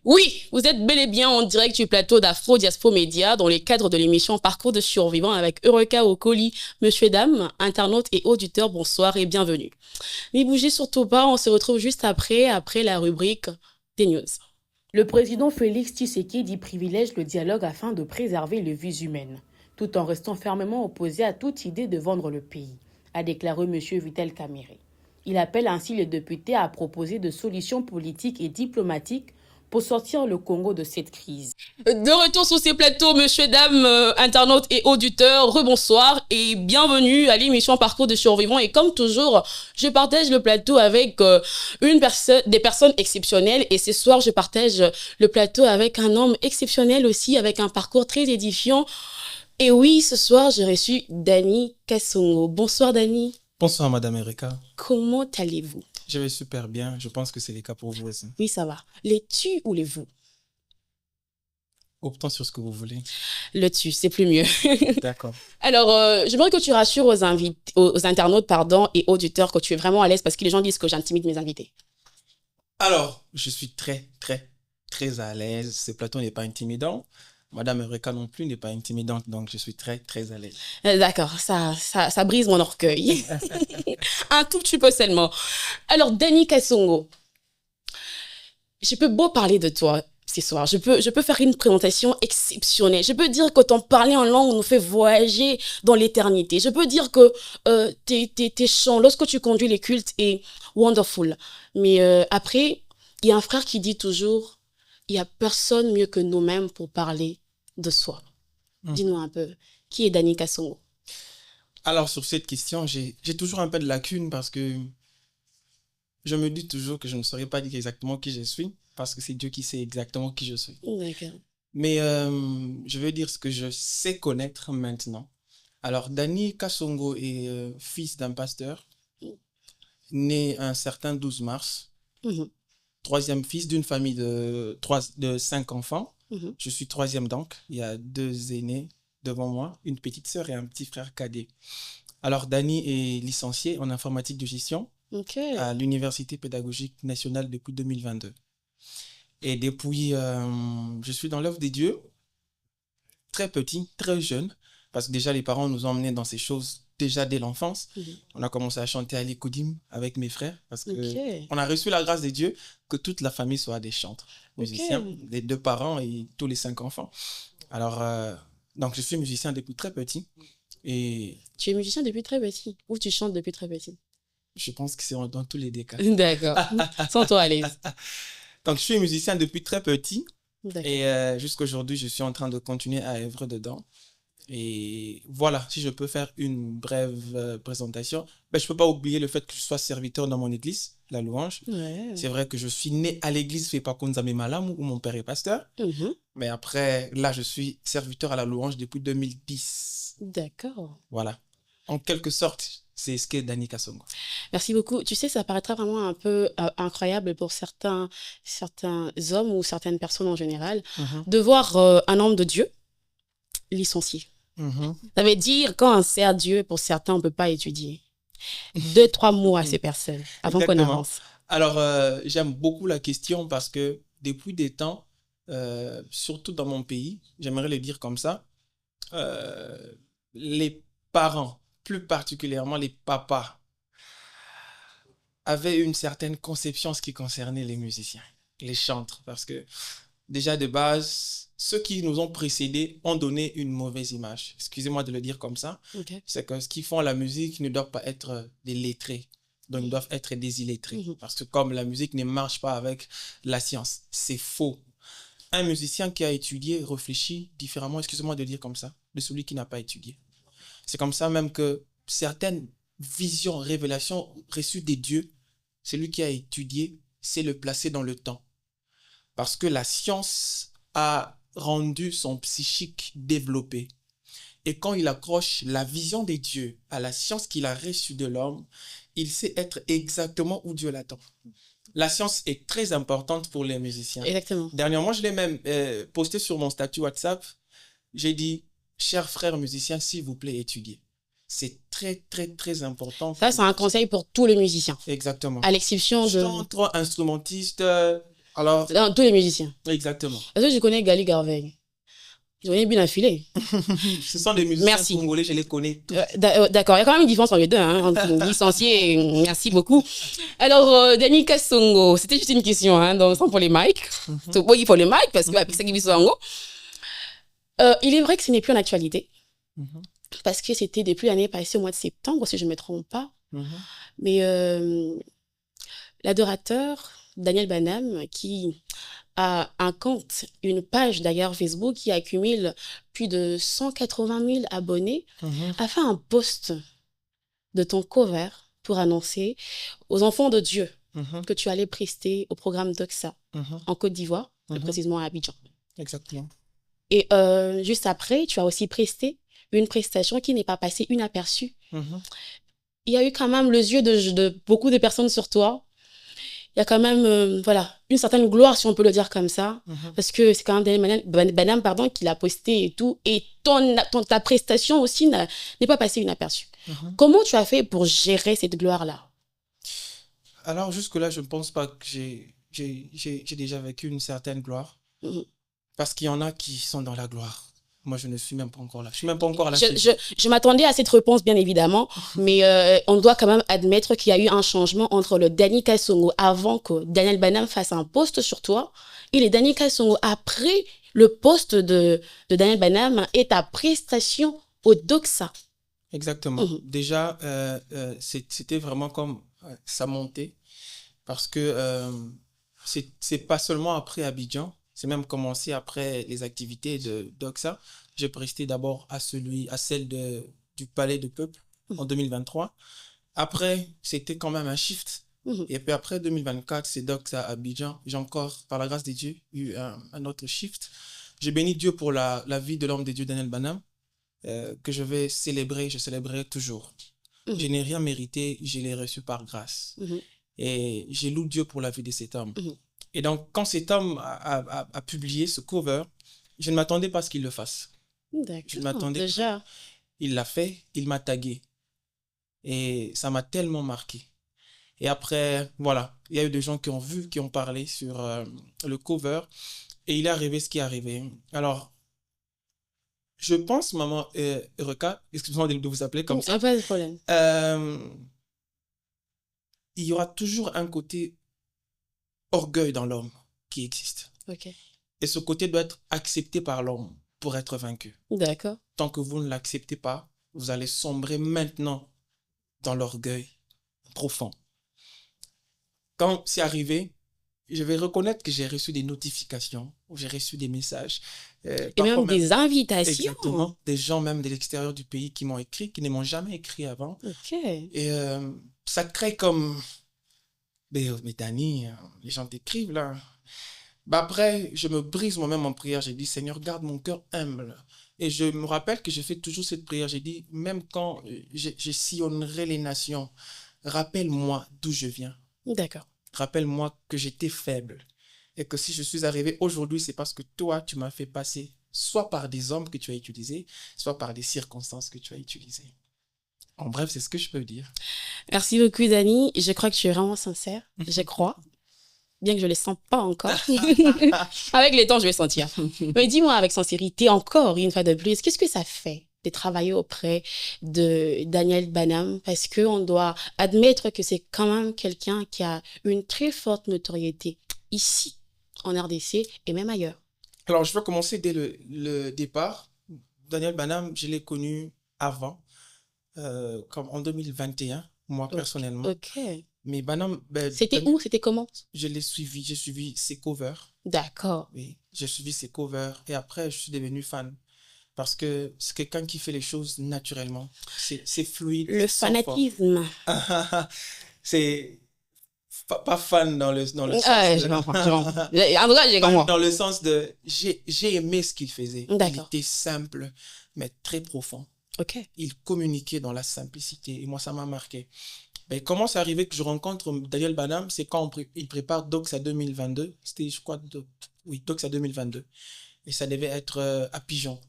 Oui, vous êtes bel et bien en direct du plateau d'Afro Diaspo Média dans le cadre de l'émission Parcours de survivants avec Eureka Okoli. Monsieur et dames, internautes et auditeurs, bonsoir et bienvenue. N'y bougez surtout pas, on se retrouve juste après la rubrique des news. Le président Félix Tshisekedi privilège le dialogue afin de préserver les vies humaines, tout en restant fermement opposé à toute idée de vendre le pays, a déclaré M. Vital Kamerhe. Il appelle ainsi les députés à proposer de solutions politiques et diplomatiques pour sortir le Congo de cette crise. De retour sur ces plateaux, monsieur, dames, internautes et auditeurs, rebonsoir et bienvenue à l'émission Parcours de survivants. Et comme toujours, je partage le plateau avec des personnes exceptionnelles. Et ce soir, je partage le plateau avec un homme exceptionnel aussi, avec un parcours très édifiant. Et oui, ce soir, j'ai reçu Dani Kassongo. Bonsoir, Dani. Bonsoir, Madame Eureka. Comment allez-vous? Je vais super bien. Je pense que c'est le cas pour vous aussi. Oui, ça va. Les tu ou les vous? Optons sur ce que vous voulez. Le tu, c'est plus mieux. D'accord. Alors, j'aimerais que tu rassures aux internautes et auditeurs que tu es vraiment à l'aise parce que les gens disent que j'intimide mes invités. Alors, je suis très à l'aise. Ce plateau n'est pas intimidant. Madame Eureka non plus n'est pas intimidante, donc je suis très à l'aise. D'accord, ça brise mon orgueil. Un tout petit peu seulement. Alors, Dani Kassongo, je peux beau parler de toi ce soir. Je peux faire une présentation exceptionnelle. Je peux dire que ton parler en langue nous fait voyager dans l'éternité. Je peux dire que tes chants, lorsque tu conduis les cultes, est wonderful. Mais après, il y a un frère qui dit toujours, il n'y a personne mieux que nous-mêmes pour parler de soi. Dis-nous un peu, qui est Dani Kassongo? Alors, sur cette question, j'ai toujours un peu de lacune parce que je me dis toujours que je ne saurais pas dire exactement qui je suis parce que c'est Dieu qui sait exactement qui je suis. D'accord. Mais je veux dire ce que je sais connaître maintenant. Alors, Dani Kassongo est fils d'un pasteur, né un certain 12 mars. Troisième fils d'une famille de 5 enfants. Je suis troisième donc. Il y a 2 aînés devant moi, une petite sœur et un petit frère cadet. Alors, Dani est licencié en informatique de gestion à l'Université pédagogique nationale depuis 2022. Et depuis, je suis dans l'œuvre des dieux, très petit, très jeune, parce que déjà les parents nous ont emmenés dans ces choses déjà dès l'enfance. On a commencé à chanter à l'Écodim avec mes frères parce qu'on a reçu la grâce de Dieu que toute la famille soit des chantres, musiciens, les 2 parents et tous les 5 enfants. Alors, donc je suis musicien depuis très petit. Et tu es musicien depuis très petit ou tu chantes depuis très petit? Je pense que c'est dans tous les 2 cas. D'accord, sens-toi à l'aise. Donc je suis musicien depuis très petit. Et jusqu'à aujourd'hui, je suis en train de continuer à œuvrer dedans. Et voilà, si je peux faire une brève présentation, je ne peux pas oublier le fait que je sois serviteur dans mon église, la louange. C'est vrai que je suis né à l'église Fepakonzame Malam, où mon père est pasteur. Mais après, là, je suis serviteur à la louange depuis 2010. D'accord. Voilà. En quelque sorte, c'est ce qu'est Dani Kassongo. Merci beaucoup. Tu sais, ça paraîtra vraiment un peu incroyable pour certains hommes ou certaines personnes en général de voir un homme de Dieu licencié. Ça veut dire, quand on sert Dieu, pour certains, on ne peut pas étudier. 2-3 mots à ces personnes avant qu'on avance. Alors, j'aime beaucoup la question parce que depuis des temps, surtout dans mon pays, j'aimerais le dire comme ça, les parents, plus particulièrement les papas, avaient une certaine conception en ce qui concernait les musiciens, les chantres, parce que déjà de base, ceux qui nous ont précédés ont donné une mauvaise image. Excusez-moi de le dire comme ça. C'est que ce qui font la musique ne doivent pas être des lettrés. Donc, ils doivent être des illettrés. Parce que comme la musique ne marche pas avec la science, c'est faux. Un musicien qui a étudié réfléchit différemment, excusez-moi de le dire comme ça, de celui qui n'a pas étudié. C'est comme ça même que certaines visions, révélations reçues des dieux, celui qui a étudié sait le placer dans le temps. Parce que la science a rendu son psychique développé. Et quand il accroche la vision des dieux à la science qu'il a reçue de l'homme, il sait être exactement où Dieu l'attend. La science est très importante pour les musiciens. Exactement. Dernièrement, je l'ai même posté sur mon statut WhatsApp. J'ai dit, chers frères musiciens, s'il vous plaît, étudiez. C'est très, très, très important. Ça, c'est un conseil pour tous les musiciens. Exactement. À l'exception de... Chanteur, instrumentiste, alors... Non, tous les musiciens. Exactement. Parce que je connais Gali Garvey. Ils ont bien affilé. Ce sont des musiciens congolais, je les connais tous. D'accord, il y a quand même une différence entre les deux, hein, entre licenciés et merci beaucoup. Alors, Dany Kasongo, c'était juste une question, hein, donc sans pour les mics. Bon, il faut les mics parce que avec ça qui sont en haut. Il est vrai que ce n'est plus en actualité. Parce que c'était depuis l'année passée, au mois de septembre, si je ne me trompe pas. Mais l'adorateur Daniel Banham, qui a un compte, une page d'ailleurs Facebook, qui accumule plus de 180 000 abonnés, a fait un post de ton cover pour annoncer aux enfants de Dieu que tu allais prester au programme Doxa en Côte d'Ivoire, plus précisément à Abidjan. Exactement. Et juste après, tu as aussi presté une prestation qui n'est pas passée inaperçue. Il y a eu quand même les yeux de beaucoup de personnes sur toi. Il y a quand même voilà, une certaine gloire, si on peut le dire comme ça, parce que c'est quand même Daniel Banham qui l'a posté et tout, et ta prestation aussi n'est pas passée inaperçue. Comment tu as fait pour gérer cette gloire-là? Alors, jusque-là, je ne pense pas que j'ai déjà vécu une certaine gloire, parce qu'il y en a qui sont dans la gloire. Moi, je ne suis même pas encore là. Je suis même pas encore là. Je m'attendais à cette réponse, bien évidemment, mais on doit quand même admettre qu'il y a eu un changement entre le Dany Kasongo avant que Daniel Banham fasse un post sur toi et le Dany Kasongo après le post de Daniel Banham et ta prestation au Doxa. Exactement. Déjà, c'était vraiment comme ça montait, parce que c'est pas seulement après Abidjan. C'est même commencé après les activités de Doxa. J'ai presté d'abord à celle du Palais du Peuple en 2023. Après, c'était quand même un shift. Et puis après 2024, c'est Doxa à Abidjan. J'ai encore, par la grâce de Dieu, eu un autre shift. J'ai béni Dieu pour la vie de l'homme de Dieu, Daniel Banham, que je vais célébrer, je célébrerai toujours. Je n'ai rien mérité, je l'ai reçu par grâce. Et j'ai loué Dieu pour la vie de cet homme. Et donc, quand cet homme a publié ce cover, je ne m'attendais pas à ce qu'il le fasse. D'accord, je ne m'attendais déjà. pas. Il l'a fait, il m'a tagué. Et ça m'a tellement marqué. Et après, voilà, il y a eu des gens qui ont vu, qui ont parlé sur le cover. Et il est arrivé ce qui est arrivé. Alors, je pense, maman Eureka, excusez-moi de vous appeler comme ça. Pas de problème. Il y aura toujours un côté orgueil dans l'homme qui existe. Et ce côté doit être accepté par l'homme pour être vaincu. D'accord. Tant que vous ne l'acceptez pas, vous allez sombrer maintenant dans l'orgueil profond. Quand c'est arrivé, je vais reconnaître que j'ai reçu des notifications, j'ai reçu des messages. Et même des invitations. Exactement. Des gens même de l'extérieur du pays qui m'ont écrit, qui ne m'ont jamais écrit avant. Et ça crée comme... Mais Dany, les gens t'écrivent là. Après, je me brise moi-même en prière. J'ai dit, Seigneur, garde mon cœur humble. Et je me rappelle que je fais toujours cette prière. J'ai dit, même quand je sillonnerai les nations, rappelle-moi d'où je viens. D'accord. Rappelle-moi que j'étais faible. Et que si je suis arrivé aujourd'hui, c'est parce que toi, tu m'as fait passer soit par des hommes que tu as utilisés, soit par des circonstances que tu as utilisées. En bref, c'est ce que je peux dire. Merci beaucoup, Dany. Je crois que tu es vraiment sincère. Je crois. Bien que je ne le sens pas encore. Avec le temps, je vais sentir. Mais dis-moi avec sincérité, encore une fois de plus, qu'est-ce que ça fait de travailler auprès de Daniel Banham? Parce qu'on doit admettre que c'est quand même quelqu'un qui a une très forte notoriété ici, en RDC et même ailleurs. Alors, je vais commencer dès le départ. Daniel Banham, je l'ai connu avant, comme en 2021, moi personnellement. Mais Banham... C'était où? C'était comment? J'ai suivi ses covers. D'accord. Oui, j'ai suivi ses covers et après, je suis devenu fan. Parce que c'est quelqu'un qui fait les choses naturellement. C'est fluide. Le fanatisme. C'est pas fan dans le sens Ah, de... je comprends, je comprends. En tout cas, j'ai Fan compris. dans le sens de... J'ai aimé ce qu'il faisait. Il D'accord. était simple, mais très profond. Ok. Il communiquait dans la simplicité. Et moi, ça m'a marqué. Mais comment c'est arrivé que je rencontre Daniel Banham? C'est quand il prépare Doxa 2022. C'était, je crois, oui, Doxa 2022. Et ça devait être à Pigeon.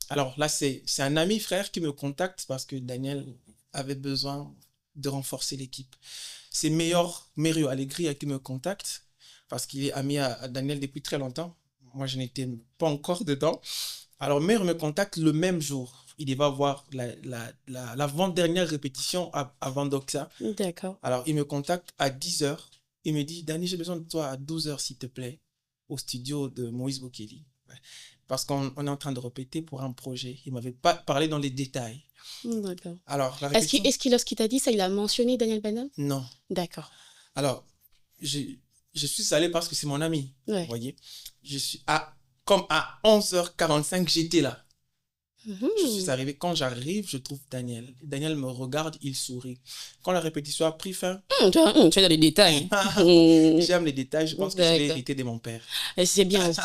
Alors là, c'est un ami frère qui me contacte parce que Daniel avait besoin de renforcer l'équipe. C'est Merio Allegri qui me contacte parce qu'il est ami à Daniel depuis très longtemps. Moi, je n'étais pas encore dedans. Alors, Merio me contacte le même jour. Il va voir l'avant-dernière répétition avant Doxa. D'accord. Alors, il me contacte à 10h. Il me dit, Dani, j'ai besoin de toi à 12h, s'il te plaît, au studio de Moïse Boukeli. Parce qu'on est en train de répéter pour un projet. Il ne m'avait pas parlé dans les détails. D'accord. Alors, la répétition... Est-ce qu'il, lorsqu'il t'a dit ça, il a mentionné Daniel Banham? Non. D'accord. Alors, je suis allé parce que c'est mon ami. Ouais. Vous voyez, comme à 11h45, j'étais là. Je suis arrivé. Quand j'arrive, je trouve Daniel. Daniel me regarde, il sourit. Quand la répétition a pris fin... tu es dans les détails. J'aime les détails. Je pense que je l'ai hérité de mon père. Et c'est bien aussi.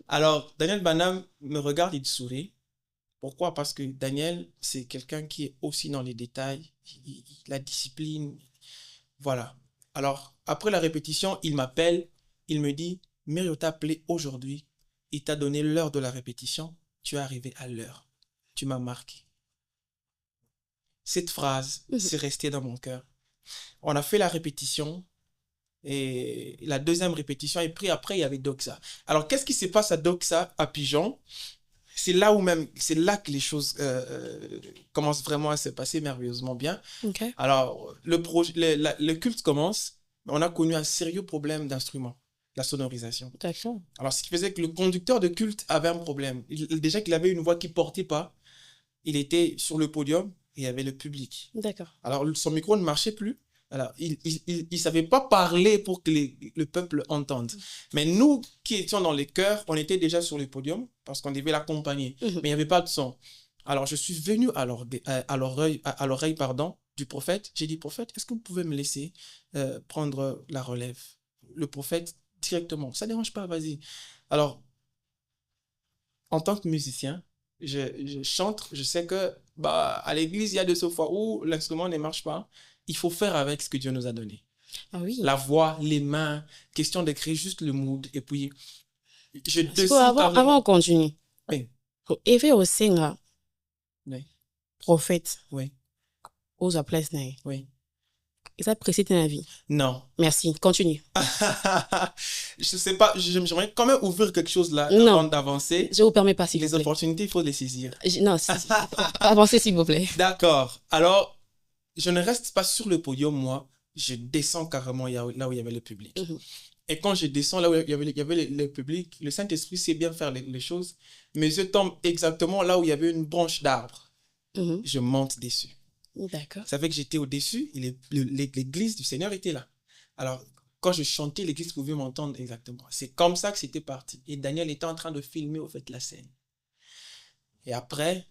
Alors, Daniel Banham me regarde, il sourit. Pourquoi? Parce que Daniel, c'est quelqu'un qui est aussi dans les détails. La discipline. Voilà. Alors, après la répétition, il m'appelle. Il me dit, Merio t'a appelé aujourd'hui. Il t'a donné l'heure de la répétition. Tu es arrivé à l'heure. Tu m'as marqué. Cette phrase, c'est resté dans mon cœur. On a fait la répétition et la deuxième répétition et puis après, il y avait Doxa. Alors, qu'est-ce qui se passe à Doxa, à Pigeon? C'est là que les choses commencent vraiment à se passer merveilleusement bien. Okay. Alors, le culte commence. On a connu un sérieux problème d'instrument. La sonorisation. D'accord. Alors, ce qui faisait que le conducteur de culte avait un problème. Déjà qu'il avait une voix qui ne portait pas, il était sur le podium et il y avait le public. D'accord. Alors, son micro ne marchait plus. Alors, il ne savait pas parler pour que le peuple entende. Mais nous qui étions dans les chœurs, on était déjà sur le podium parce qu'on devait l'accompagner. Mais il n'y avait pas de son. Alors, je suis venu à l'oreille du prophète. J'ai dit, prophète, est-ce que vous pouvez me laisser prendre la relève? Le prophète, directement, ça ne dérange pas, vas-y. Alors, en tant que musicien, je chante, je sais que à l'église, il y a de ce fois où l'instrument ne marche pas. Il faut faire avec ce que Dieu nous a donné. Ah oui. La voix, les mains, question de créer juste le mood. Et puis, avant on continue. Oui. Eve au singer. Oui. Prophète. Oui. Aux place. Oui. Et ça précède ta vie? Non. Merci, continue. Je sais pas, j'aimerais quand même ouvrir quelque chose là avant d'avancer. Je vous permets pas, s'il vous plaît. Les opportunités, il faut les saisir. Non, avancez s'il vous plaît. D'accord. Alors, je ne reste pas sur le podium, moi. Je descends carrément là où il y avait le public. Et quand je descends là où il y avait le public, le Saint-Esprit sait bien faire les choses. Mes yeux tombent exactement là où il y avait une branche d'arbre. Je monte dessus. D'accord. Ça fait que j'étais au-dessus et l'église du Seigneur était là. Alors, quand je chantais, l'église pouvait m'entendre exactement. C'est comme ça que c'était parti. Et Daniel était en train de filmer, au fait, la scène. Et après,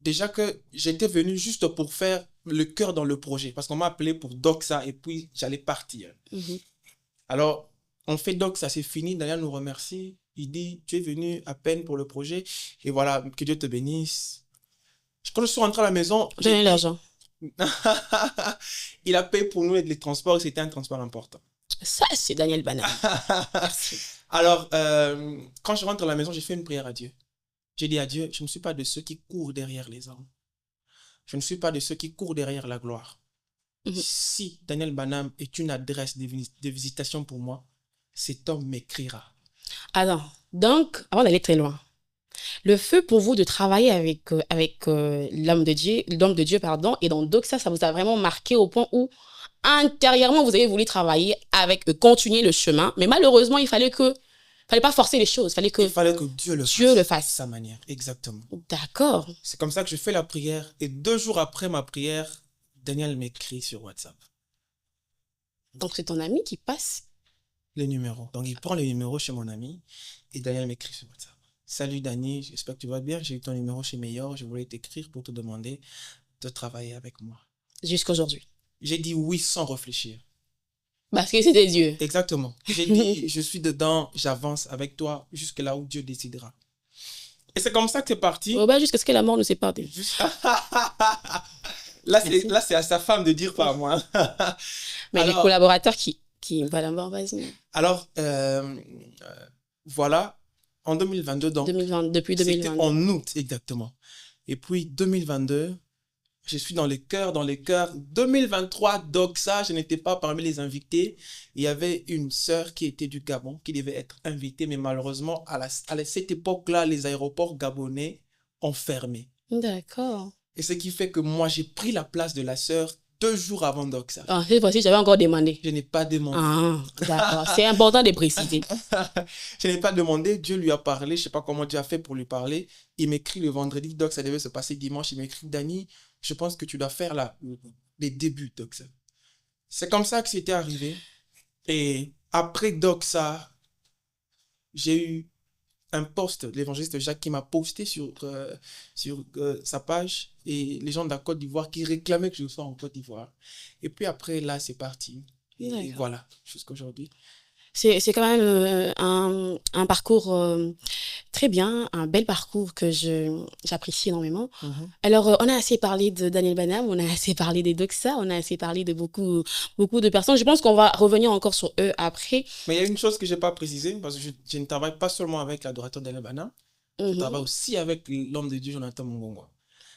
déjà que j'étais venu juste pour faire le cœur dans le projet. Parce qu'on m'a appelé pour Doxa et puis j'allais partir. Alors, on fait Doxa, c'est fini. Daniel nous remercie. Il dit, tu es venu à peine pour le projet. Et voilà, que Dieu te bénisse. Quand je suis rentré à la maison... Donnez l'argent. Il a payé pour nous les transports. C'était un transport important. Ça, c'est Daniel Banham. Alors, quand je rentre à la maison, j'ai fait une prière à Dieu. J'ai dit à Dieu, je ne suis pas de ceux qui courent derrière les hommes. Je ne suis pas de ceux qui courent derrière la gloire. Si Daniel Banham est une adresse de visitation pour moi, cet homme m'écrira. Alors, donc, avant d'aller très loin, le feu pour vous de travailler avec l'homme de Dieu, et dans Doxa, ça vous a vraiment marqué au point où intérieurement, vous avez voulu travailler avec eux, continuer le chemin, mais malheureusement, il fallait pas forcer les choses. Il fallait que Dieu le fasse. De sa manière, exactement. D'accord. C'est comme ça que je fais la prière. Et 2 jours après ma prière, Daniel m'écrit sur WhatsApp. Donc, c'est ton ami qui passe les numéros. Donc, il prend les numéros chez mon ami et Daniel m'écrit sur WhatsApp. Salut Dani, j'espère que tu vas bien. J'ai eu ton numéro chez Meilleur. Je voulais t'écrire pour te demander de travailler avec moi. Jusqu'aujourd'hui. J'ai dit oui sans réfléchir. Parce que c'est tes yeux. Exactement. J'ai dit, je suis dedans, j'avance avec toi jusque là où Dieu décidera. Et c'est comme ça que c'est parti. Jusqu'à ce que la mort nous sépare. Là, c'est à sa femme de dire, pas à moi. Mais alors, les collaborateurs qui voilà, vas-y. Alors, voilà, en 2022, donc. Depuis 2022. C'était en août, exactement. Et puis, 2022, je suis dans les cœurs. 2023, Doxa, je n'étais pas parmi les invités. Il y avait une sœur qui était du Gabon, qui devait être invitée, mais malheureusement, à cette époque-là, les aéroports gabonais ont fermé. D'accord. Et ce qui fait que moi, j'ai pris la place de la sœur 2 jours avant Doxa. Ah, cette fois-ci, j'avais encore demandé. Je n'ai pas demandé. Ah, d'accord. C'est important de préciser. Je n'ai pas demandé. Dieu lui a parlé. Je ne sais pas comment Dieu a fait pour lui parler. Il m'écrit le vendredi. Donc, ça devait se passer dimanche. Il m'écrit, Dani, je pense que tu dois faire les débuts Doxa. C'est comme ça que c'était arrivé. Et après Doxa, j'ai eu un post de l'évangéliste Jacques qui m'a posté sur sa page et les gens de la Côte d'Ivoire qui réclamaient que je sois en Côte d'Ivoire. Et puis après, là, c'est parti. Et voilà, jusqu'à aujourd'hui. C'est quand même un parcours très bien, un bel parcours que j'apprécie énormément. Alors, on a assez parlé de Daniel Banham, on a assez parlé des Doxa, on a assez parlé de beaucoup de personnes. Je pense qu'on va revenir encore sur eux après. Mais il y a une chose que je n'ai pas précisée, parce que je ne travaille pas seulement avec l'adorateur Daniel Banham, je travaille aussi avec l'homme de Dieu, Jonathan Mungongwa.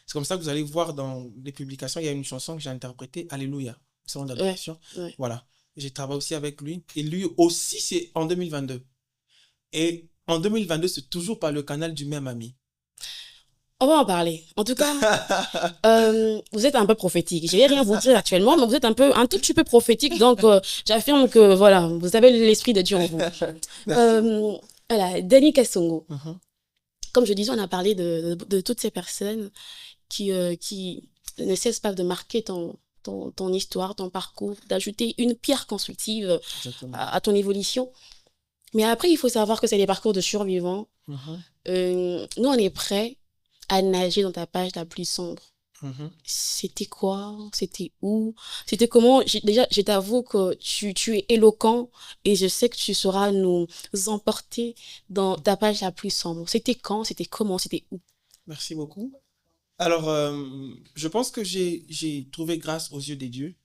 C'est comme ça que vous allez voir dans les publications, il y a une chanson que j'ai interprétée, Alléluia, selon l'adoration. Ouais. Voilà. J'ai travaillé aussi avec lui. Et lui aussi, c'est en 2022. Et en 2022, c'est toujours par le canal du même ami. On va en parler. En tout cas, vous êtes un peu prophétique. Je ne vais rien vous dire actuellement, mais vous êtes un tout petit peu prophétique. Donc, j'affirme que, voilà, vous avez l'esprit de Dieu en vous. Voilà, Dani Kasongo. Comme je disais, on a parlé de toutes ces personnes qui ne cessent pas de marquer ton histoire, ton parcours, d'ajouter une pierre constructive à ton évolution. Mais après, il faut savoir que c'est des parcours de survivants. Nous, on est prêts à nager dans ta page la plus sombre. C'était quoi? C'était où? C'était comment? Déjà, je t'avoue que tu es éloquent et je sais que tu sauras nous emporter dans ta page la plus sombre. C'était quand? C'était comment? C'était où? Merci beaucoup. Alors, je pense que j'ai trouvé grâce aux yeux des dieux.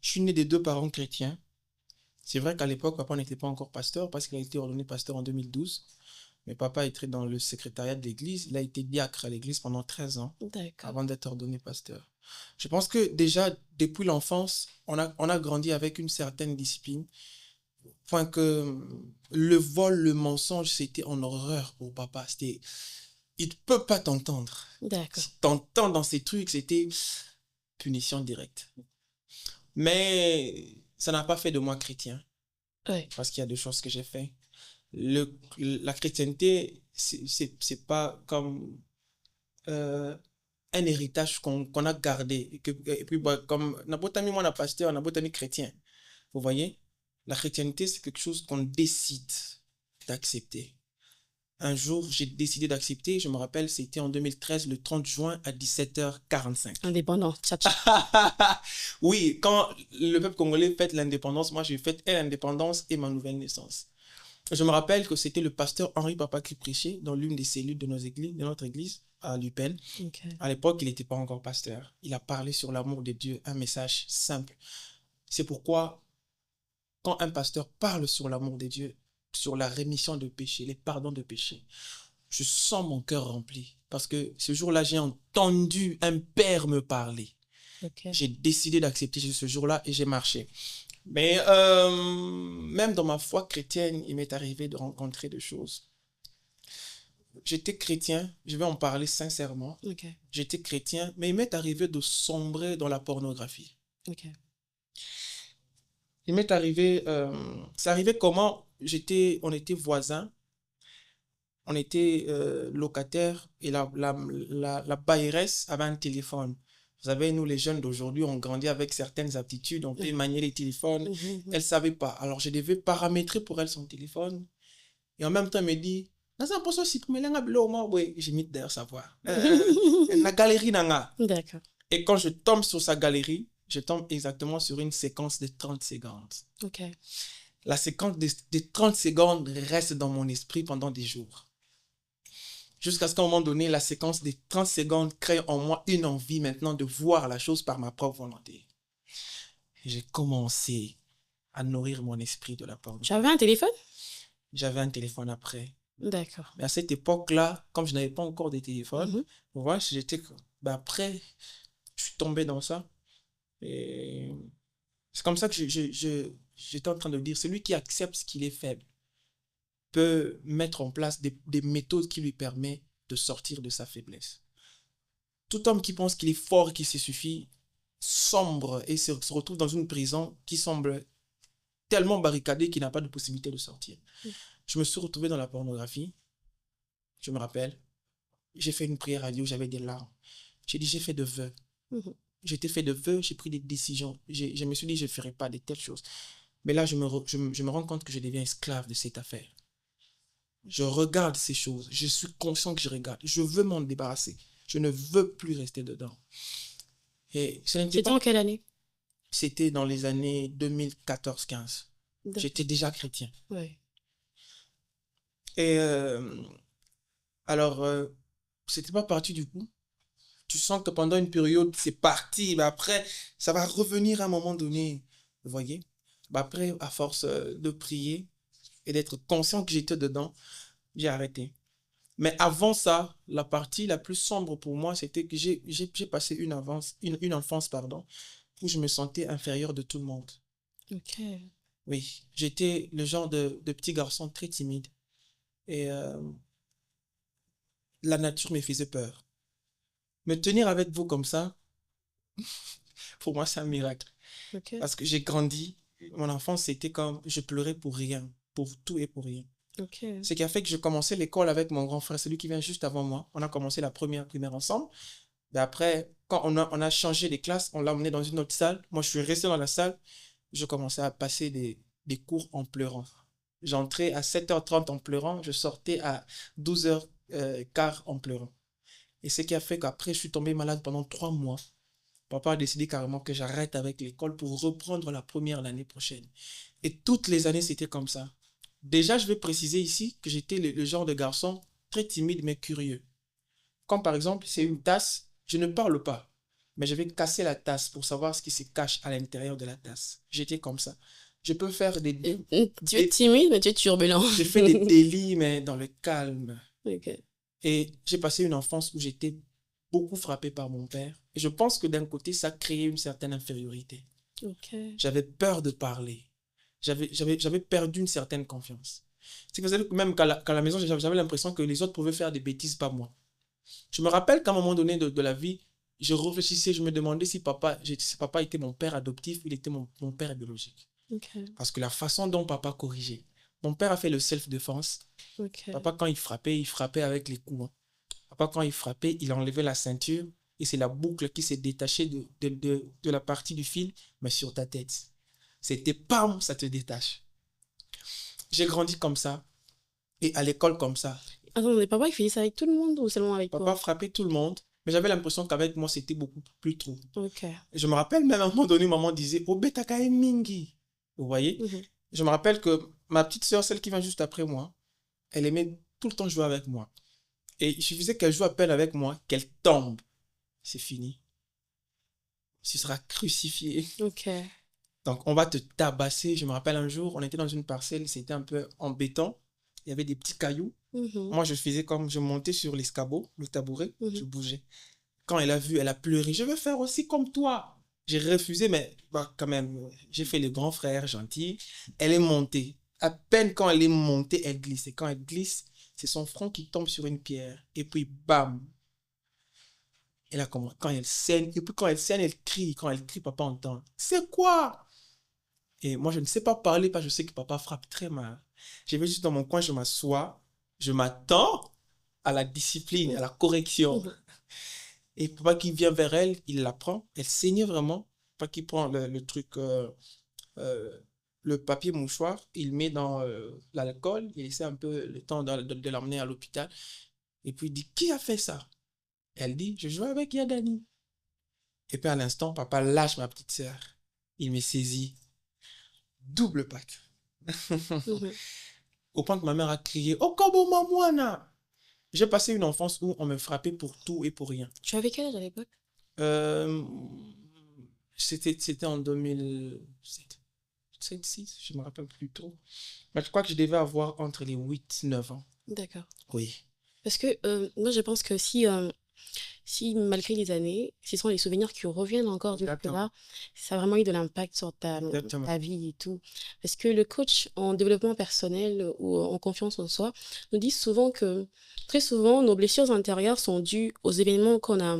Je suis né de 2 parents chrétiens. C'est vrai qu'à l'époque, papa n'était pas encore pasteur parce qu'il a été ordonné pasteur en 2012. Mais papa était dans le secrétariat de l'église. Il a été diacre à l'église pendant 13 ans avant d'être ordonné pasteur. Je pense que déjà, depuis l'enfance, on a grandi avec une certaine discipline. Point que le vol, le mensonge, c'était en horreur pour papa. Il ne peut pas t'entendre. Si t'entends dans ces trucs, c'était punition directe. Mais ça n'a pas fait de moi chrétien. Parce qu'il y a 2 choses que j'ai fait. La chrétienté, c'est pas comme un héritage qu'on a gardé. Et puis, comme n'abotami moi, pasteur, n'abotami chrétien. Vous voyez? La chrétienté, c'est quelque chose qu'on décide d'accepter. Un jour, j'ai décidé d'accepter. Je me rappelle, c'était en 2013, le 30 juin à 17h45. Indépendant. Oui, quand le peuple congolais fête l'indépendance, moi, j'ai fête et l'indépendance et ma nouvelle naissance. Je me rappelle que c'était le pasteur Henri Papa qui prêchait dans l'une des cellules de notre église à l'UPEN. À l'époque, il n'était pas encore pasteur. Il a parlé sur l'amour de Dieu, un message simple. C'est pourquoi, quand un pasteur parle sur l'amour de Dieu, sur la rémission de péché, les pardons de péché, je sens mon cœur rempli. Parce que ce jour-là, j'ai entendu un père me parler. J'ai décidé d'accepter ce jour-là et j'ai marché. Mais même dans ma foi chrétienne, il m'est arrivé de rencontrer des choses. J'étais chrétien, je vais en parler sincèrement. J'étais chrétien, mais il m'est arrivé de sombrer dans la pornographie. Il m'est arrivé... c'est arrivé comment? On était voisins, on était locataires et la bailleresse avait un téléphone. Vous savez, nous les jeunes d'aujourd'hui, on grandit avec certaines aptitudes, on peut manier les téléphones. Elle ne savait pas. Alors je devais paramétrer pour elle son téléphone. Et en même temps, elle me dit, j'ai mis d'ailleurs savoir. La galerie nanga. D'accord. Et quand je tombe sur sa galerie, je tombe exactement sur une séquence de 30 secondes. Ok. La séquence de 30 secondes reste dans mon esprit pendant des jours. Jusqu'à ce qu'à un moment donné, la séquence des 30 secondes crée en moi une envie maintenant de voir la chose par ma propre volonté. Et j'ai commencé à nourrir mon esprit de la porte. Tu avais un téléphone? J'avais un téléphone après. D'accord. Mais à cette époque-là, comme je n'avais pas encore de téléphone, voilà, j'étais... après, je suis tombé dans ça. Et c'est comme ça que j'étais en train de dire, celui qui accepte qu'il est faible peut mettre en place des méthodes qui lui permettent de sortir de sa faiblesse. Tout homme qui pense qu'il est fort et qu'il se suffit sombre et se retrouve dans une prison qui semble tellement barricadée qu'il n'a pas de possibilité de sortir. Je me suis retrouvé dans la pornographie. Je me rappelle. J'ai fait une prière à Dieu, j'avais des larmes. J'ai dit, j'ai fait de vœux. J'étais fait de vœux, j'ai pris des décisions. Je me suis dit, je ne ferai pas de telles choses. Mais là, je me rends compte que je deviens esclave de cette affaire. Je regarde ces choses. Je suis conscient que je regarde. Je veux m'en débarrasser. Je ne veux plus rester dedans. Et c'était en quelle année? C'était dans les années 2014-15. J'étais déjà chrétien. Ouais. Et alors, c'était pas parti du coup. Tu sens que pendant une période, c'est parti. Mais après, ça va revenir à un moment donné. Vous voyez? Après, à force de prier et d'être conscient que j'étais dedans, j'ai arrêté. Mais avant ça, la partie la plus sombre pour moi, c'était que j'ai passé une enfance, où je me sentais inférieur de tout le monde. Ok. Oui, j'étais le genre de petit garçon très timide. Et la nature me faisait peur. Me tenir avec vous comme ça, pour moi, c'est un miracle. Okay. Parce que j'ai grandi, mon enfance, c'était comme, je pleurais pour rien, pour tout et pour rien. Okay. Ce qui a fait que je commençais l'école avec mon grand frère, celui qui vient juste avant moi. On a commencé la première ensemble. Et après, quand on a changé les classes, on l'a emmené dans une autre salle. Moi, je suis resté dans la salle. Je commençais à passer des cours en pleurant. J'entrais à 7h30 en pleurant. Je sortais à 12h15 en pleurant. Et ce qui a fait qu'après, je suis tombé malade pendant 3 mois. Papa a décidé carrément que j'arrête avec l'école pour reprendre la première l'année prochaine. Et toutes les années, c'était comme ça. Déjà, je vais préciser ici que j'étais le genre de garçon très timide mais curieux. Comme par exemple, c'est une tasse, je ne parle pas, mais je vais casser la tasse pour savoir ce qui se cache à l'intérieur de la tasse. J'étais comme ça. Je peux faire des... Tu es timide, mais tu es turbulent. J'ai fait des délits, mais dans le calme. Okay. Et j'ai passé une enfance où j'étais beaucoup frappé par mon père. Et je pense que d'un côté, ça créait une certaine infériorité. Okay. J'avais peur de parler. J'avais perdu une certaine confiance. C'est que même qu'à la maison, j'avais l'impression que les autres pouvaient faire des bêtises, pas moi. Je me rappelle qu'à un moment donné de la vie, je réfléchissais, je me demandais si papa était mon père adoptif, il était mon père biologique. Okay. Parce que la façon dont papa corrigeait. Mon père a fait le self-défense. Okay. Papa, quand il frappait avec les coups. Papa, quand il frappait, il enlevait la ceinture et c'est la boucle qui s'est détachée de la partie du fil, mais sur ta tête. C'était pam, ça te détache. J'ai grandi comme ça et à l'école comme ça. Attends, papa, il faisait ça avec tout le monde ou seulement avec toi? Papa frappait tout le monde, mais j'avais l'impression qu'avec moi, c'était beaucoup plus trop. Okay. Je me rappelle même à un moment donné, maman disait « Oh, beta kae mingi ». Vous voyez? Je me rappelle que ma petite sœur, celle qui vient juste après moi, elle aimait tout le temps jouer avec moi. Et il suffisait qu'elle joue à peine avec moi, qu'elle tombe. C'est fini. Tu seras crucifié. Ok. Donc, on va te tabasser. Je me rappelle un jour, on était dans une parcelle, c'était un peu en béton. Il y avait des petits cailloux. Moi, je faisais comme, je montais sur l'escabeau, le tabouret, je bougeais. Quand elle a vu, elle a pleuré. Je veux faire aussi comme toi. J'ai refusé, mais quand même, j'ai fait le grand frère gentil. Elle est montée. À peine quand elle est montée, elle glisse. Et quand elle glisse, c'est son front qui tombe sur une pierre. Et puis, bam. Elle a commencé. Quand elle saigne, et puis quand elle saigne, elle crie. Quand elle crie, papa entend. C'est quoi? Et moi, je ne sais pas parler parce que je sais que papa frappe très mal. Je vais juste dans mon coin, je m'assois. Je m'attends à la discipline, à la correction. Et papa qui vient vers elle, il la prend. Elle saignait vraiment. Papa qui prend le truc, le papier mouchoir, il met dans l'alcool. Il essaie un peu le temps de l'emmener à l'hôpital. Et puis il dit, qui a fait ça? Elle dit, je jouais avec Yadani. Et puis à l'instant, papa lâche ma petite sœur. Il me saisit. Double pack. Au point que ma mère a crié « Oh, Kobo Mamouana !» J'ai passé une enfance où on me frappait pour tout et pour rien. Tu avais quel âge à l'époque? Euh, c'était en 2007. 6, je me rappelle plus trop. Mais je crois que je devais avoir entre les 8 et 9 ans. D'accord. Oui. Parce que moi, je pense que si malgré les années, ce sont les souvenirs qui reviennent encore du là, ça a vraiment eu de l'impact sur ta vie et tout. Parce que le coach en développement personnel ou en confiance en soi nous dit souvent que, très souvent, nos blessures intérieures sont dues aux événements qu'on a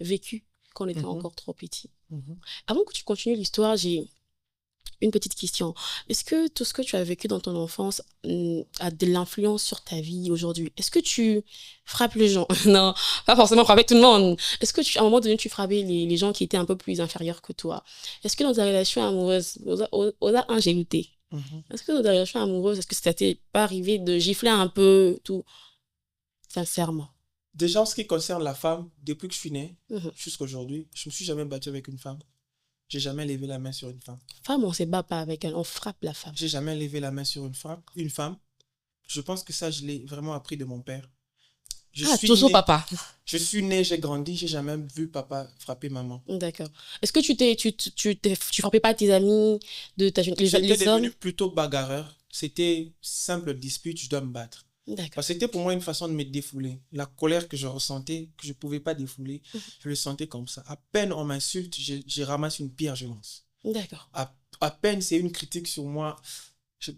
vécus quand on était encore trop petit. Avant que tu continues l'histoire, j'ai une petite question. Est-ce que tout ce que tu as vécu dans ton enfance a de l'influence sur ta vie aujourd'hui? Est-ce que tu frappes les gens? Non, pas forcément frapper tout le monde. Est-ce que à un moment donné, tu frappais les gens qui étaient un peu plus inférieurs que toi? Est-ce que dans ta relation amoureuse, un j'ai lutté. Est-ce que dans ta relation amoureuse, est-ce que ça t'est pas arrivé de gifler un peu tout? Sincèrement. Déjà, en ce qui concerne la femme, depuis que je suis né jusqu'à aujourd'hui, je me suis jamais battu avec une femme. J'ai jamais levé la main sur une femme. Femme, on ne se bat pas avec elle, on frappe la femme. J'ai jamais levé la main sur une femme. Je pense que ça, je l'ai vraiment appris de mon père. Toujours papa. Je suis né, j'ai grandi, j'ai jamais vu papa frapper maman. D'accord. Est-ce que tu frappais pas tes amis de ta jeune J'étais devenu plutôt bagarreur. C'était simple dispute, je dois me battre. Parce que c'était pour moi une façon de me défouler. La colère que je ressentais, que je ne pouvais pas défouler, je le sentais comme ça. À peine on m'insulte, je ramasse une pierre, je lance. D'accord. À peine c'est une critique sur moi,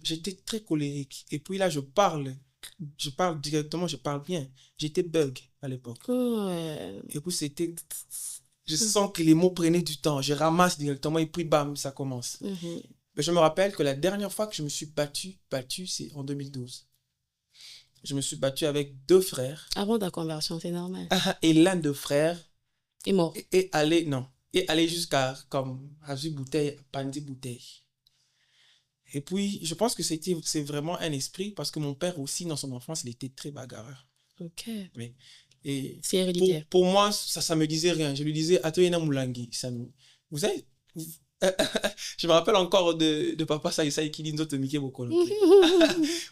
j'étais très colérique. Et puis là, je parle directement, je parle bien. J'étais bug à l'époque. Et puis c'était... Je sens que les mots prenaient du temps. Je ramasse directement et puis bam, ça commence. Mais je me rappelle que la dernière fois que je me suis battu, c'est en 2012. Je me suis battu avec 2 frères. Avant ta conversion, c'est normal. Et l'un de frères est mort. Et aller jusqu'à comme Azu bouteille, Pandi bouteille. Et puis, je pense que c'est vraiment un esprit parce que mon père aussi, dans son enfance, il était très bagarreur. Ok. Oui. Et c'est héréditaire. Pour moi, ça me disait rien. Je lui disais, Atoyena Moulangi. Vous savez, je me rappelle encore de papa Saïsaï qui dit notre Mickey Bokolo.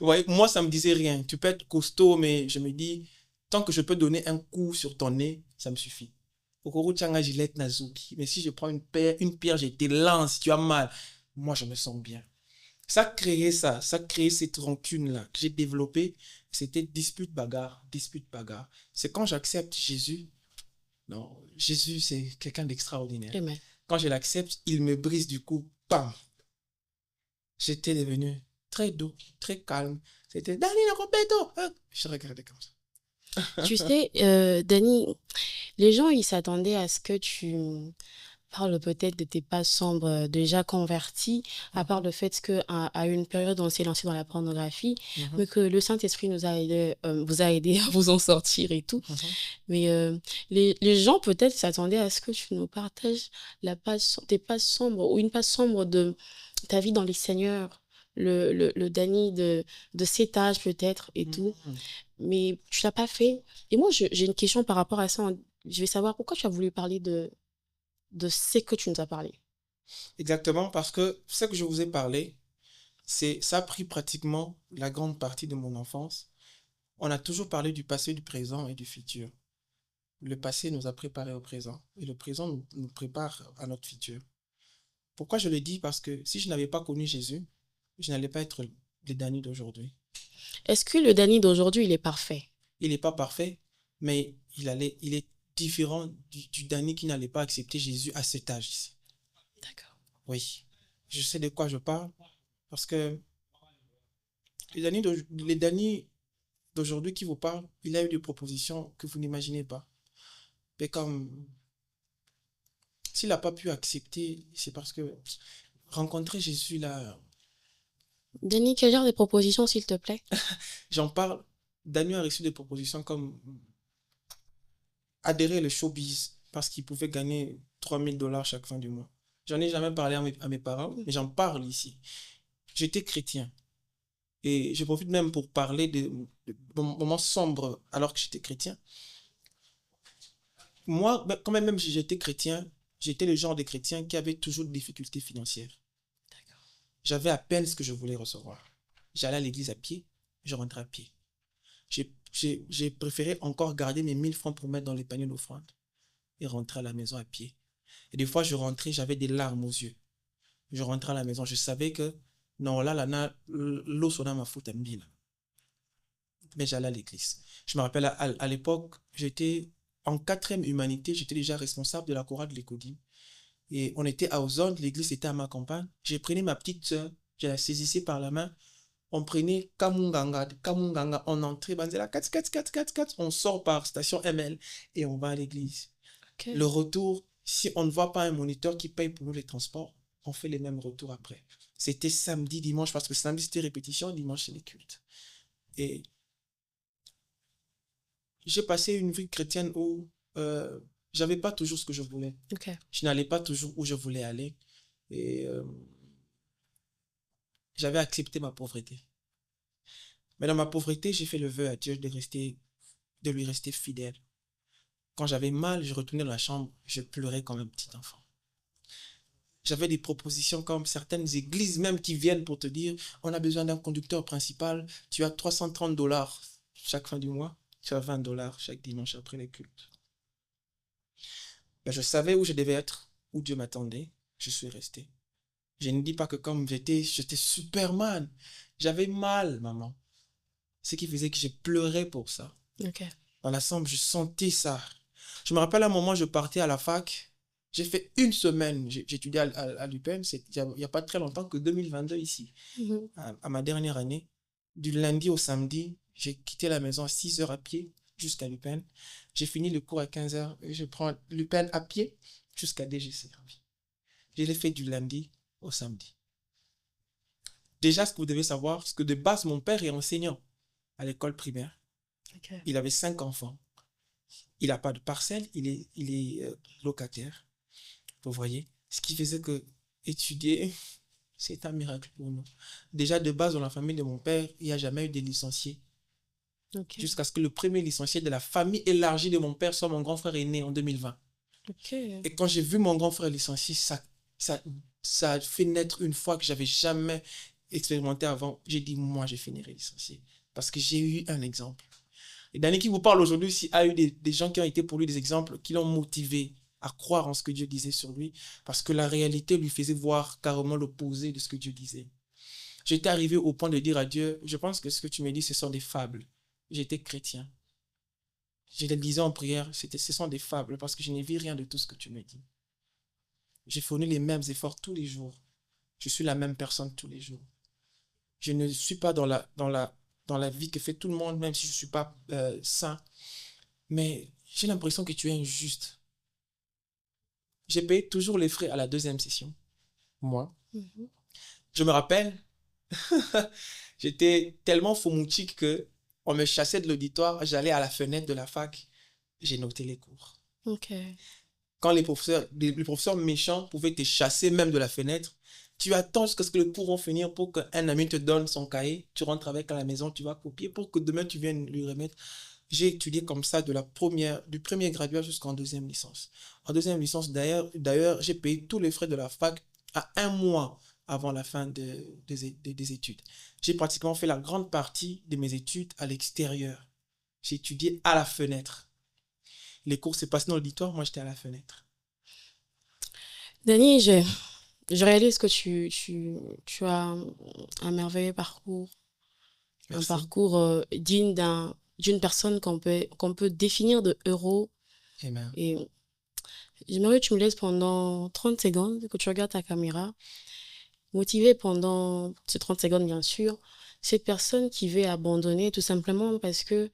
Ouais, moi, ça me disait rien. Tu peux être costaud, mais je me dis, tant que je peux donner un coup sur ton nez, ça me suffit. Mais si je prends une pierre, je te lance, tu as mal. Moi, je me sens bien. Ça a créé cette rancune-là que j'ai développée. C'était dispute, bagarre. C'est quand j'accepte Jésus. Non, Jésus, c'est quelqu'un d'extraordinaire. Amen. Quand je l'accepte, il me brise du coup. Bam! J'étais devenu très doux, très calme. C'était Dani Nakopeto. Je regardais comme ça. Tu sais, Dani, les gens, ils s'attendaient à ce que tu parles peut-être de tes pas sombres déjà convertis, à part le fait qu'à une période, on s'est lancé dans la pornographie, mais que le Saint-Esprit vous a aidé à vous en sortir et tout. Mais les gens, peut-être, s'attendaient à ce que tu nous partages tes pas sombres ou une passe sombre de ta vie dans les Seigneurs, le Dani de cet âge peut-être et tout. Mais tu l'as pas fait. Et moi, j'ai une question par rapport à ça. Je vais savoir pourquoi tu as voulu parler de ce que tu nous as parlé. Exactement, parce que ce que je vous ai parlé, ça a pris pratiquement la grande partie de mon enfance. On a toujours parlé du passé, du présent et du futur. Le passé nous a préparés au présent et le présent nous prépare à notre futur. Pourquoi je le dis? Parce que si je n'avais pas connu Jésus, je n'allais pas être le Dani d'aujourd'hui. Est-ce que le Dani d'aujourd'hui, il est parfait? Il n'est pas parfait, mais il est différent du Dani qui n'allait pas accepter Jésus à cet âge ici. D'accord. Oui, je sais de quoi je parle, parce que les Dani d'aujourd'hui qui vous parlent, il a eu des propositions que vous n'imaginez pas. Mais comme s'il n'a pas pu accepter, c'est parce que rencontrer Jésus là... Dani, quel genre de propositions, s'il te plaît? J'en parle. Dani a reçu des propositions comme adhérer au showbiz parce qu'il pouvait gagner 3000 $ chaque fin du mois. J'en ai jamais parlé à mes parents, mais j'en parle ici. J'étais chrétien. Et je profite même pour parler de moments sombres alors que j'étais chrétien. Moi, quand même si j'étais chrétien, j'étais le genre de chrétien qui avait toujours des difficultés financières. J'avais à peine ce que je voulais recevoir. J'allais à l'église à pied, je rentrais à pied. J'ai préféré encore garder mes 1000 francs pour mettre dans les paniers d'offrande et rentrer à la maison à pied. Et des fois, je rentrais, j'avais des larmes aux yeux. Je rentrais à la maison, je savais que non, là, l'eau sonna ma faute, mais j'allais à l'église. Je me rappelle, à l'époque, j'étais en 4e humanité, j'étais déjà responsable de la chorale de l'Écodie. Et on était à Ozone, l'église était à ma campagne. J'ai pris ma petite soeur, je la saisissais par la main. On prenait Kamunganga, on entrait, on sort par station ML et on va à l'église. Okay. Le retour, si on ne voit pas un moniteur qui paye pour nous les transports, on fait les mêmes retours après. C'était samedi, dimanche, parce que samedi c'était répétition, dimanche c'est les cultes. Et j'ai passé une vie chrétienne où j'avais pas toujours ce que je voulais. Okay. Je n'allais pas toujours où je voulais aller. Et j'avais accepté ma pauvreté. Mais dans ma pauvreté, j'ai fait le vœu à Dieu de lui rester fidèle. Quand j'avais mal, je retournais dans la chambre, je pleurais comme un petit enfant. J'avais des propositions comme certaines églises même qui viennent pour te dire on a besoin d'un conducteur principal, tu as $330 chaque fin du mois, tu as $20 chaque dimanche après les cultes. Ben, je savais où je devais être, où Dieu m'attendait, je suis resté. Je ne dis pas que comme j'étais Superman, j'avais mal, maman. Ce qui faisait que je pleurais pour ça. Okay. Dans la chambre, je sentais ça. Je me rappelle à un moment, je partais à la fac. J'ai fait 1 semaine, j'étudiais à l'UPEN, il n'y a pas très longtemps que 2022 ici. À ma dernière année, du lundi au samedi, j'ai quitté la maison à 6h à pied jusqu'à l'UPEN. J'ai fini le cours à 15h et je prends l'UPEN à pied jusqu'à DGC. Je l'ai fait du lundi au samedi. Déjà, ce que vous devez savoir, c'est que de base, mon père est enseignant à l'école primaire. Okay. Il avait 5 enfants. Il n'a pas de parcelle, il est locataire. Vous voyez, ce qui faisait que étudier, c'est un miracle pour nous. Déjà, de base, dans la famille de mon père, il n'y a jamais eu de licenciés. Okay. Jusqu'à ce que le premier licencié de la famille élargie de mon père soit mon grand frère est né en 2020. Okay. Et quand j'ai vu mon grand frère licencié, ça a fait naître une foi que je n'avais jamais expérimenté avant. J'ai dit, moi, je finirai licencié. Parce que j'ai eu un exemple. Et Danny qui vous parle aujourd'hui, s'il a eu des gens qui ont été pour lui des exemples, qui l'ont motivé à croire en ce que Dieu disait sur lui, parce que la réalité lui faisait voir carrément l'opposé de ce que Dieu disait. J'étais arrivé au point de dire à Dieu, je pense que ce que tu me dis, ce sont des fables. J'étais chrétien. Je le disais en prière, ce sont des fables, parce que je n'ai vu rien de tout ce que tu me dis. J'ai fourni les mêmes efforts tous les jours. Je suis la même personne tous les jours. Je ne suis pas dans la vie que fait tout le monde, même si je ne suis pas saint. Mais j'ai l'impression que tu es injuste. J'ai payé toujours les frais à la 2e session. Moi. Mm-hmm. Je me rappelle, j'étais tellement foumoutique qu'on me chassait de l'auditoire. J'allais à la fenêtre de la fac. J'ai noté les cours. Okay. Quand les professeurs méchants pouvaient te chasser même de la fenêtre, tu attends jusqu'à ce que le cours va finir pour qu'un ami te donne son cahier. Tu rentres avec à la maison, tu vas copier pour que demain tu viennes lui remettre. J'ai étudié comme ça du premier graduat jusqu'en 2e licence. En 2e licence, d'ailleurs, j'ai payé tous les frais de la fac à 1 mois avant la fin des études. J'ai pratiquement fait la grande partie de mes études à l'extérieur. J'ai étudié à la fenêtre. Les cours s'est passé dans l'auditoire, moi j'étais à la fenêtre. Danny, je réalise que tu as un merveilleux parcours. Merci. Un parcours digne d'une personne qu'on peut définir de héros. Amen. Et j'aimerais que tu me laisses pendant 30 secondes, que tu regardes ta caméra, motivé pendant ces 30 secondes, bien sûr, cette personne qui veut abandonner tout simplement parce que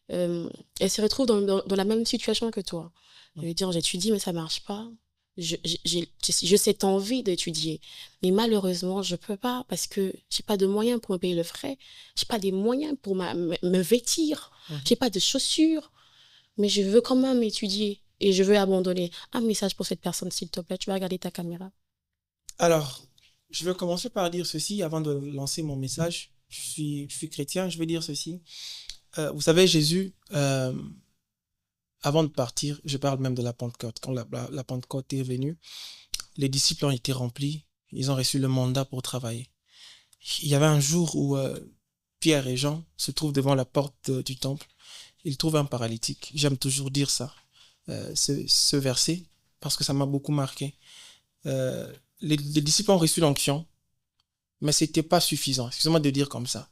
elle se retrouve dans la même situation que toi. Elle veut dire, j'étudie, mais ça ne marche pas. J'ai cette envie d'étudier, mais malheureusement, je ne peux pas parce que je n'ai pas de moyens pour me payer le frais. Je n'ai pas des moyens pour me vêtir. Je n'ai pas de chaussures, mais je veux quand même étudier et je veux abandonner. Un message pour cette personne, s'il te plaît. Tu vas regarder ta caméra. Alors, je vais commencer par dire ceci avant de lancer mon message. Je suis chrétien, je vais dire ceci. Vous savez, Jésus avant de partir, je parle même de la Pentecôte. Quand la Pentecôte est venue, les disciples ont été remplis, ils ont reçu le mandat pour travailler. Il y avait un jour où Pierre et Jean se trouvent devant la porte du temple. Ils trouvent un paralytique. J'aime toujours dire ça, ce verset, parce que ça m'a beaucoup marqué. Les disciples ont reçu l'onction, mais ce n'était pas suffisant, excusez-moi de dire comme ça,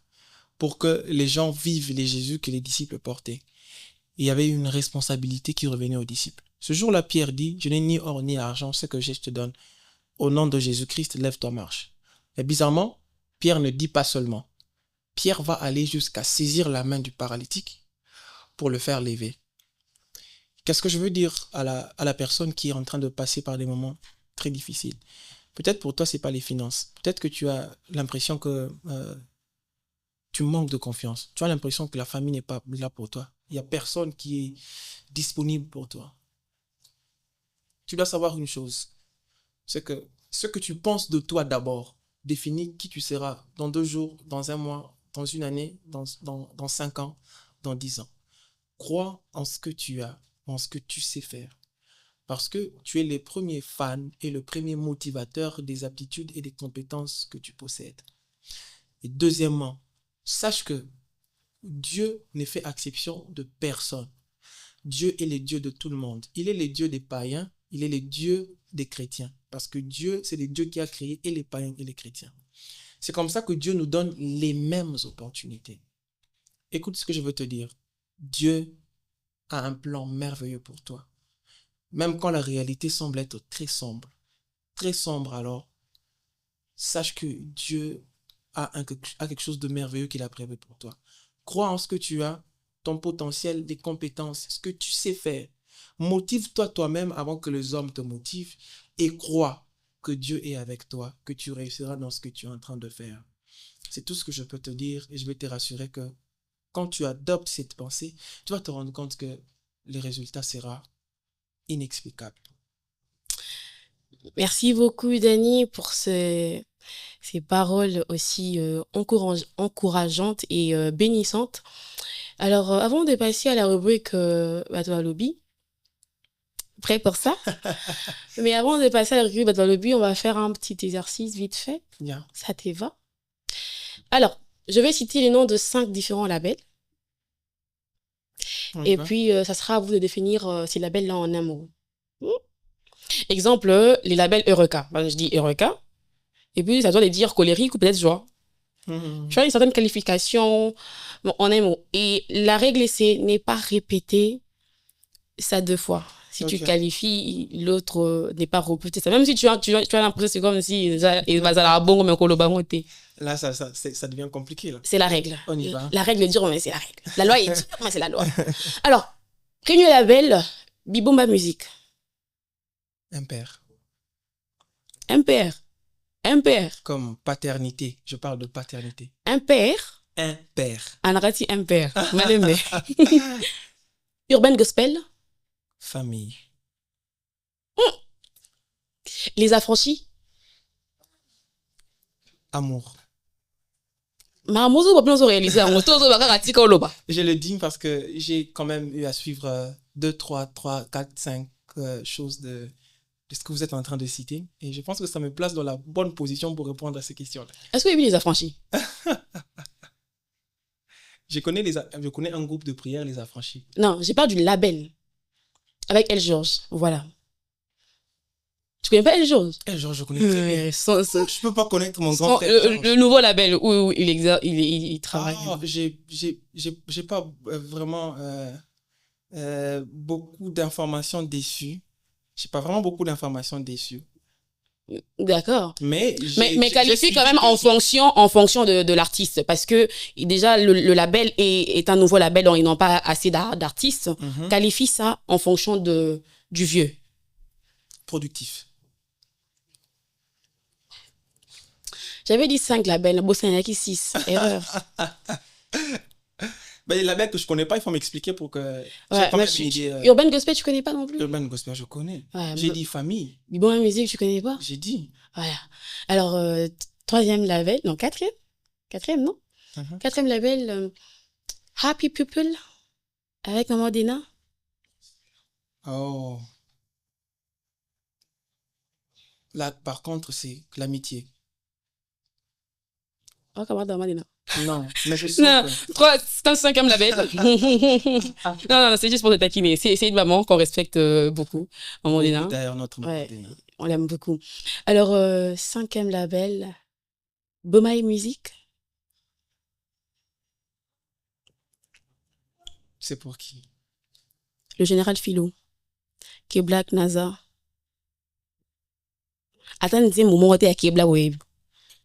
pour que les gens vivent les Jésus que les disciples portaient. Il y avait une responsabilité qui revenait aux disciples. Ce jour-là, Pierre dit, je n'ai ni or ni argent, ce que je te donne. Au nom de Jésus-Christ, lève-toi, marche. Et bizarrement, Pierre ne dit pas seulement. Pierre va aller jusqu'à saisir la main du paralytique pour le faire lever. Qu'est-ce que je veux dire à la personne qui est en train de passer par des moments très difficiles? Peut-être pour toi, ce n'est pas les finances. Peut-être que tu as l'impression que tu manques de confiance. Tu as l'impression que la famille n'est pas là pour toi. Il n'y a personne qui est disponible pour toi. Tu dois savoir une chose. C'est que ce que tu penses de toi d'abord définit qui tu seras dans 2 jours, dans 1 mois, dans 1 année, dans 5 ans, dans 10 ans. Crois en ce que tu as, en ce que tu sais faire. Parce que tu es le premier fan et le premier motivateur des aptitudes et des compétences que tu possèdes. Et deuxièmement, sache que Dieu ne fait exception de personne. Dieu est le Dieu de tout le monde. Il est le Dieu des païens, il est le Dieu des chrétiens. Parce que Dieu, c'est le Dieu qui a créé et les païens et les chrétiens. C'est comme ça que Dieu nous donne les mêmes opportunités. Écoute ce que je veux te dire. Dieu a un plan merveilleux pour toi. Même quand la réalité semble être très sombre alors, sache que Dieu a quelque chose de merveilleux qu'il a prévu pour toi. Crois en ce que tu as, ton potentiel, des compétences, ce que tu sais faire. Motive-toi toi-même avant que les hommes te motivent et crois que Dieu est avec toi, que tu réussiras dans ce que tu es en train de faire. C'est tout ce que je peux te dire et je vais te rassurer que quand tu adoptes cette pensée, tu vas te rendre compte que le résultat sera inexplicable. Merci beaucoup, Dani, pour ces paroles aussi encourageantes et bénissantes. Alors, avant de passer à la rubrique Bateau à lobby, prêt pour ça? Mais avant de passer à la rubrique Bateau à lobby, on va faire un petit exercice vite fait. Yeah. Ça te va? Alors, je vais citer les noms de 5 différents labels. Okay. Et puis, ça sera à vous de définir ces labels-là en un mot. Exemple, les labels Eureka. Je dis Eureka. Et puis, ça doit les dire colérique ou peut-être joie. Tu vois, une certaine qualification en un mot. Et la règle, c'est n'est pas répéter ça 2 fois. Si tu qualifies, l'autre n'est pas répété. Même si tu as l'impression, c'est comme si là, ça devient compliqué. Là. C'est la règle. On y va. La règle est dure, mais c'est la règle. La loi est dure, mais c'est la loi. Alors, premier label, Bibomba Musique. Impair. Impair. Impair. Comme paternité. Je parle de paternité. Impair. Impair. Anarati impair. Mal aimé. Urban Gospel. Famille. Les Affranchis. Amour. Je le dis parce que j'ai quand même eu à suivre 2, 3, 4, 5 choses de ce que vous êtes en train de citer. Et je pense que ça me place dans la bonne position pour répondre à ces questions-là. Est-ce que vous avez vu les Affranchis? Je connais un groupe de prière, les Affranchis. Non, j'ai parlé du label. Avec El Georges, voilà. Tu connais pas El Georges? El Georges, je connais très bien. Je peux pas connaître mon grand frère. Le nouveau label où il travaille. J'ai pas vraiment beaucoup d'informations dessus. J'ai pas vraiment beaucoup d'informations dessus. D'accord. Mais qualifie quand même en fonction de l'artiste. Parce que déjà, le label est un nouveau label dont ils n'ont pas assez d'artistes. Qualifie ça en fonction du vieux. Productif. J'avais dit 5 labels. Bon, c'est un qui 6. Erreur. Les labels que je connais pas, il faut m'expliquer pour que... Urban Gospel, tu connais pas non plus? Urban Gospel, je connais. Ouais, j'ai dit famille. Bibomba Musique, tu connais pas? J'ai dit. Voilà. Alors, 3e label, non, 4e? 4e, non? 4e label, Happy People, avec Maman Dena. Oh. Là, par contre, c'est l'amitié. Oh, comment t'as mal, Non, mais je sens non, que... c'est un cinquième label. Non, c'est juste pour te taquiner. C'est une maman qu'on respecte beaucoup, maman Dina. D'ailleurs, notre maman Ouais, Dina. on l'aime beaucoup. Alors, cinquième label, Bomaï Musique. C'est pour qui? Le général Philo, Black NASA. Attends, dis moment où t'es à Kebla Wave.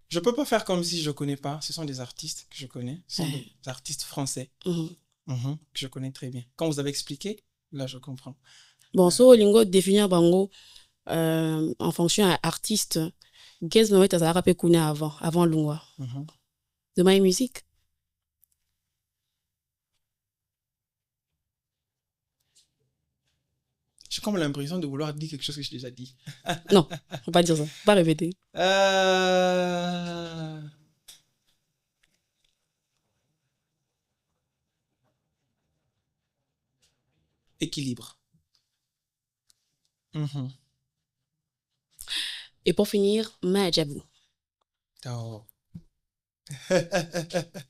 Je peux pas faire comme si je connais pas. Ce sont des artistes que je connais. Ce sont des artistes français que je connais très bien. Quand vous avez expliqué, là, je comprends. Bon, so, lingo définir bango en fonction à artiste. Qu'est-ce que tu as rappelé avant Lungwa? De My Music. J'ai comme l'impression de vouloir dire quelque chose que j'ai déjà dit. Non, faut pas dire ça. Faut pas répéter. Équilibre. Et pour finir, Majabou. Oh.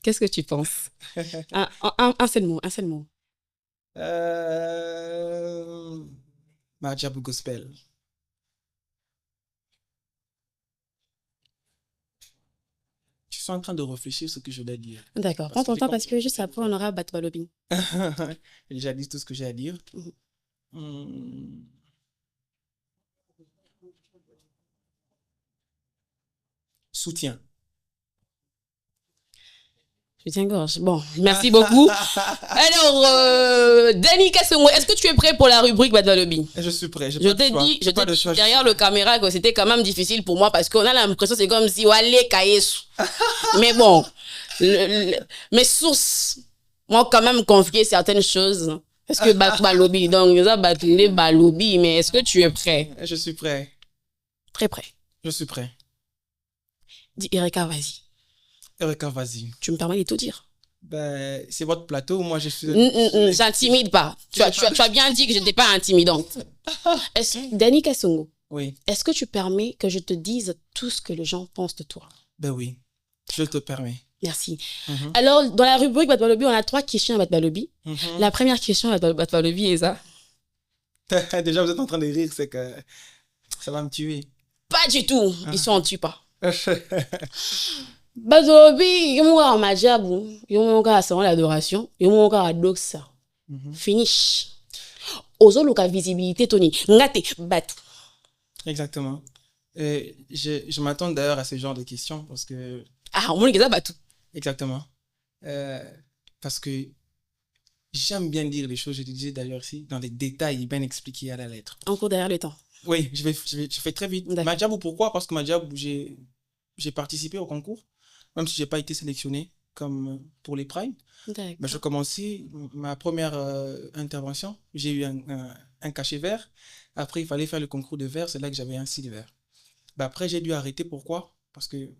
Qu'est-ce que tu penses? Un seul mot, un seul mot. Majabou Gospel. Je suis en train de réfléchir ce que je dois dire. D'accord, prends ton temps parce que juste après, on aura Batbalobi. J'ai déjà dit tout ce que j'ai à dire. Soutien. Je tiens gorge. Bon, merci beaucoup. Alors, Danny Kassongo, est-ce que tu es prêt pour la rubrique Batbalobi? Je suis prêt. Je t'ai dit derrière le caméra que c'était quand même difficile pour moi parce qu'on a l'impression c'est comme si Wale Kayesu. Mais bon, mes sources m'ont quand même confié certaines choses. Est-ce que Batbalobi, donc ça Batulé Balobi, mais est-ce que tu es prêt? Je suis prêt. Très prêt. Je suis prêt. Dis Erika, vas-y. Erika, vas-y. Tu me permets de tout dire? Ben, c'est votre plateau, moi je suis... J'intimide pas. Tu as bien dit que je n'étais pas intimidante. Danny Kassongo, oui. Est-ce que tu permets que je te dise tout ce que les gens pensent de toi? Ben oui, je te permets. Merci. Alors, dans la rubrique Batbalobi, on a 3 questions à Batbalobi. La première question à Batbalobi est ça. Déjà, vous êtes en train de rire, c'est que ça va me tuer. Pas du tout. Ils sont en tue pas. Batbalobi, il y a un majabou, il y a un salon d'adoration, il y a un doxa. Finish. Ozo la visibilité, Tony. Ngate, batou. Exactement. Je m'attends d'ailleurs à ce genre de questions parce que... Ah, on dit ça batou. Exactement. Parce que j'aime bien dire les choses, je te disais d'ailleurs ici, dans les détails bien expliqués à la lettre. Encore derrière le temps. Oui, je fais très vite. Majabou, pourquoi? Parce que Majabou, j'ai participé au concours, même si je n'ai pas été sélectionné comme pour les primes. Ben, je commençais ma première intervention, j'ai eu un cachet vert. Après, il fallait faire le concours de vert, c'est là que j'avais un silver. Ben, après, j'ai dû arrêter. Pourquoi? Parce que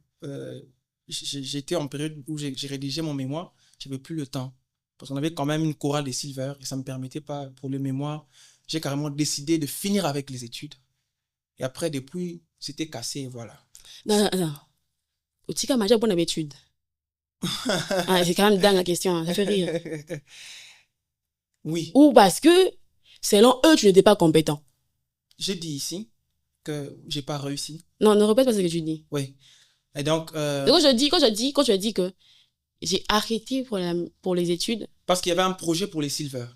j'étais en période où j'ai rédigé mon mémoire, je n'avais plus le temps. Parce qu'on avait quand même une chorale de silver et ça ne me permettait pas, pour le mémoire, j'ai carrément décidé de finir avec les études. Et après, depuis, c'était cassé et voilà. Non. Au Tika Maja, bonne habitude. C'est quand même dingue la question, ça fait rire. Oui. Ou parce que, selon eux, tu n'étais pas compétent. J'ai dit ici que j'ai pas réussi. Non, ne répète pas ce que tu dis. Oui. Et donc... quand tu as dit que j'ai arrêté pour les études... Parce qu'il y avait un projet pour les silver.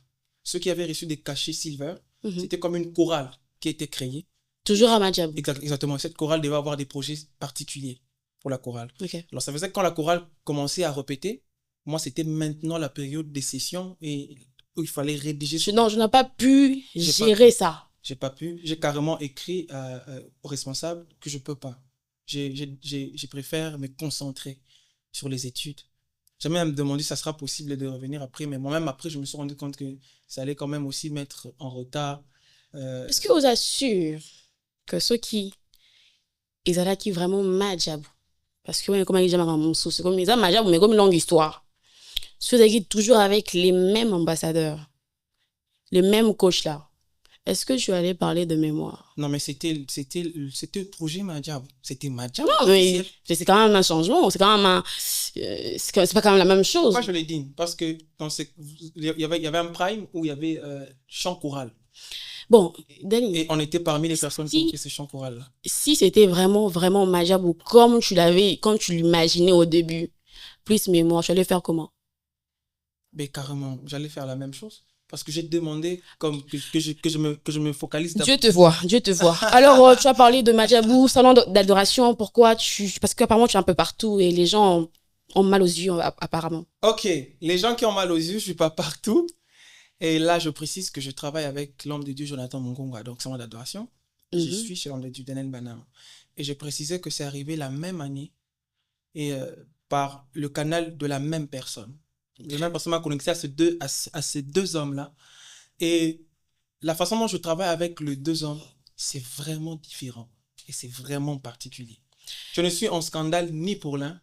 Ceux qui avaient reçu des cachets silver, c'était comme une chorale qui a été créée. Toujours à Majabou. Exactement. Cette chorale devait avoir des projets particuliers pour la chorale. Okay. Alors, ça faisait que quand la chorale commençait à répéter, moi, c'était maintenant la période des sessions et où il fallait rédiger... Non, je n'ai pas pu gérer ça. J'ai pas pu. J'ai carrément écrit au responsable que je peux pas. Je préfère me concentrer sur les études. J'ai même demandé si ça sera possible de revenir après, mais moi-même après, je me suis rendu compte que ça allait quand même aussi mettre en retard. Est-ce que vous assure que ceux qui ils allaient qui vraiment Majabou, parce que comme ils disent c'est comme ils Majabou, mais comme une longue histoire. Ceux qui toujours avec les mêmes ambassadeurs, les mêmes coachs là. est-ce que tu allais parler de mémoire? Non, mais c'était le projet Madjab. C'était Madjab. Non, mais c'est quand même un changement. C'est quand même c'est pas quand même la même chose. Pourquoi je l'ai dit? Parce que il y avait un prime où il y avait chant choral. Bon, Dani. Et on était parmi les personnes qui ont fait ce chant choral-là. Si c'était vraiment, vraiment Madjab ou comme tu l'imaginais au début, plus mémoire, tu allais faire comment? Mais carrément, j'allais faire la même chose. Parce que j'ai demandé comme que je me focalise Dieu te voit. Alors, tu as parlé de Madjabou, salon d'adoration. Pourquoi parce qu'apparemment, tu es un peu partout et les gens ont mal aux yeux, apparemment. Ok, les gens qui ont mal aux yeux, je ne suis pas partout. Et là, je précise que je travaille avec l'homme de Dieu, Jonathan Mungonga, donc salon d'adoration. Je suis chez l'homme de Dieu, Daniel Banam. Et je précisais que c'est arrivé la même année et par le canal de la même personne. La même personne m'a connecté à ces deux hommes-là. Et la façon dont je travaille avec les deux hommes, c'est vraiment différent. Et c'est vraiment particulier. Je ne suis en scandale ni pour l'un,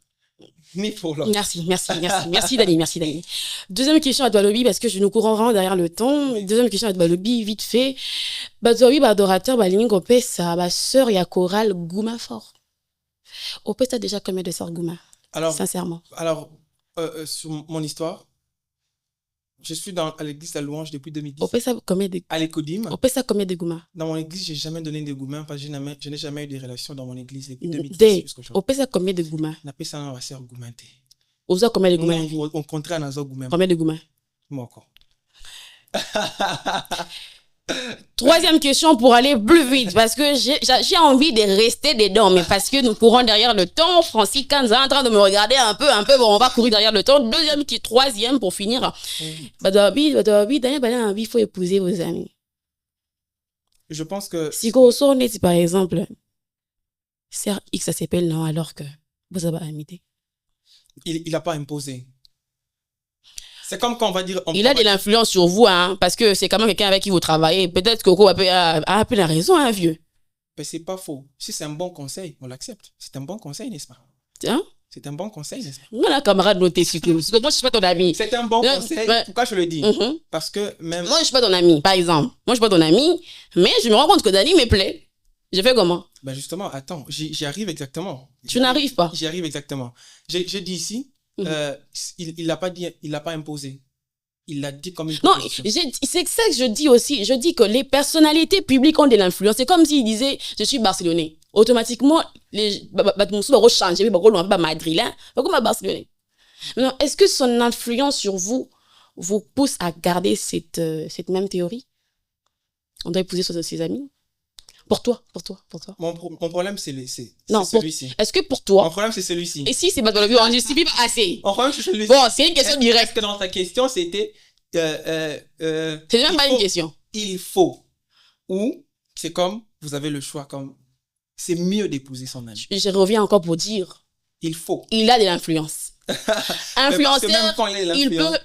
ni pour l'autre. Merci Dani. Deuxième question à Doualobi, parce que je nous courons vraiment derrière le temps. Deuxième question à Doualobi, vite fait. Doualobi, adorateur, Baling, Opé, sa sœur, il y a chorale, Gouma fort. Opé, t'as déjà combien de sœurs Gouma? Alors, sincèrement. Alors, sur mon histoire, je suis à l'église de la louange depuis 2010. Opé, ça combien de... À l'Ecodim. Opé, ça combien de Gouma? Dans mon église, je n'ai jamais donné de Gouma parce que je n'ai jamais eu de relation dans mon église depuis 2010. Opé, ça combien de Gouma? On appelle ça ma sœur Goumante. Osa combien de Gouma? On contrat dans Gouma. Combien de Gouma? Moi encore. Troisième question pour aller plus vite, parce que j'ai envie de rester dedans, mais parce que nous courons derrière le temps. Francis Kanza est en train de me regarder un peu, bon, on va courir derrière le temps. Troisième pour finir. Daniel, il faut épouser vos amis. Je pense que... Si on est, par exemple, Sœur X, ça s'appelle non, alors que vous avez amité. Il n'a pas imposé. C'est comme quand on va dire... Il a de l'influence sur vous, hein, parce que c'est quand même quelqu'un avec qui vous travaillez. Peut-être que Coco a un peu la raison, hein, vieux. Mais c'est pas faux. Si c'est un bon conseil, on l'accepte. C'est un bon conseil, n'est-ce pas? Hein? C'est un bon conseil, n'est-ce pas? Voilà, camarade, notez sur moi, je ne suis pas ton ami. C'est un bon conseil. Pourquoi je le dis? Parce que même... Moi, je ne suis pas ton ami, par exemple. Moi, je ne suis pas ton ami, mais je me rends compte que Dani me plaît. Je fais comment? Ben justement, attends, j'y arrive exactement. Tu n'arrives pas? J'y arrive exactement. J'ai dit ici, il l'a pas dit, il l'a pas imposé. Il l'a dit comme une proposition. Non, c'est ça que je dis aussi. Je dis que les personnalités publiques ont de l'influence. C'est comme s'il disait, je suis barcelonais. Automatiquement, les vont changer, ils vont pas madrilène. Pourquoi barcelonais? Maintenant, est-ce que son influence sur vous pousse à garder cette même théorie? On doit épouser ses amis? Pour toi. Mon problème, c'est celui-ci. Est-ce que pour toi... Mon problème, c'est celui-ci. Et si c'est pas dans le but, on ne justifie pas assez. Mon problème, c'est celui-ci. Bon, c'est une question directe. Est-ce que dans ta question, c'était... c'est même pas une question. Il faut. Ou, c'est comme, vous avez le choix, comme... C'est mieux d'épouser son ami. Je reviens encore pour dire... Il faut. Il a de l'influence. Influenceur,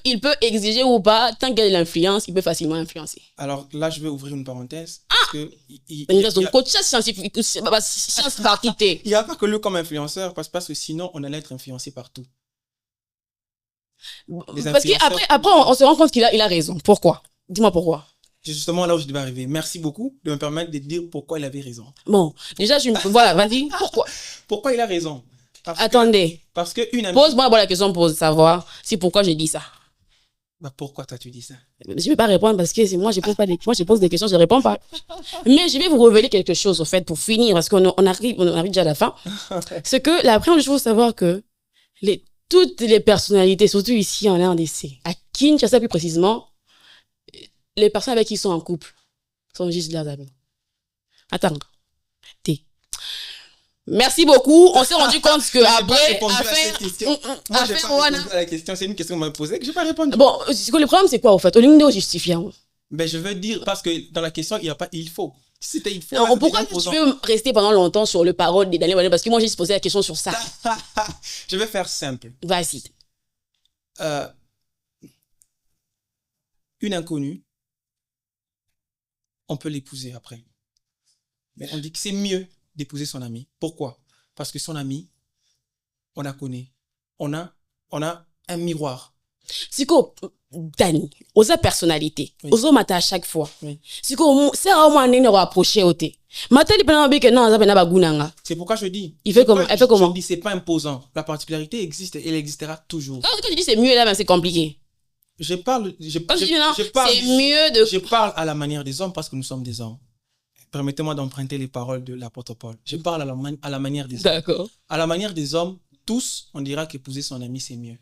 il peut exiger ou pas, tant qu'il a de l'influence, il peut facilement influencer. Alors là, je vais ouvrir une parenthèse. Il n'y a pas que lui comme influenceur, parce que sinon, on allait être influencé partout. Parce qu'après, on se rend compte qu'il a raison. Pourquoi? Dis-moi pourquoi. C'est justement là où je devais arriver. Merci beaucoup de me permettre de dire pourquoi il avait raison. Bon, déjà, voilà, vas-y, pourquoi? Pourquoi il a raison? Attendez. Parce que une amie... Pose-moi la question pour savoir si pourquoi j'ai dit ça. Bah pourquoi toi tu dis ça? Je ne vais pas répondre parce que moi je pose des questions, je ne réponds pas. Mais je vais vous révéler quelque chose au fait pour finir parce qu'on arrive déjà à la fin. C'est que la première chose, il faut savoir que toutes les personnalités, surtout ici en RDC, à Kinshasa plus précisément, les personnes avec qui ils sont en couple sont juste leurs amis. Attends. Merci beaucoup. On s'est rendu compte que après, la question, c'est une question qu'on m'a posée que je n'ai pas répondu. Bon, le problème c'est quoi au fait? On est justifiant. Ben je veux dire parce que dans la question il n'y a pas il faut. Si c'était il faut. Non, pourquoi tu veux rester pendant longtemps sur le parole des Daniel? Parce que moi j'ai posé la question sur ça. Je vais faire simple. Vas-y. Une inconnue, on peut l'épouser après. Mais on dit que c'est mieux d'épouser son ami. Pourquoi? Parce que son ami, on la connaît. On a un miroir. Siko, Dani, osa personnalité, Oui. osa mata à chaque fois. Oui. C'est comme c'est rarement un approché au thé. Matali pendant que non, ça n'a pas gounanga. C'est pourquoi je dis. Il fait comment? Elle fait comment? Je dis c'est pas imposant. La particularité existe et elle existera toujours. Quand tu dis c'est mieux là, mais c'est compliqué. Je parle. Quand tu dis non, c'est mieux de. Je parle à la manière des hommes parce que nous sommes des hommes. Permettez-moi d'emprunter les paroles de l'apôtre Paul. Je parle à la manière des hommes. D'accord. À la manière des hommes, tous, on dira qu'épouser son ami, c'est mieux.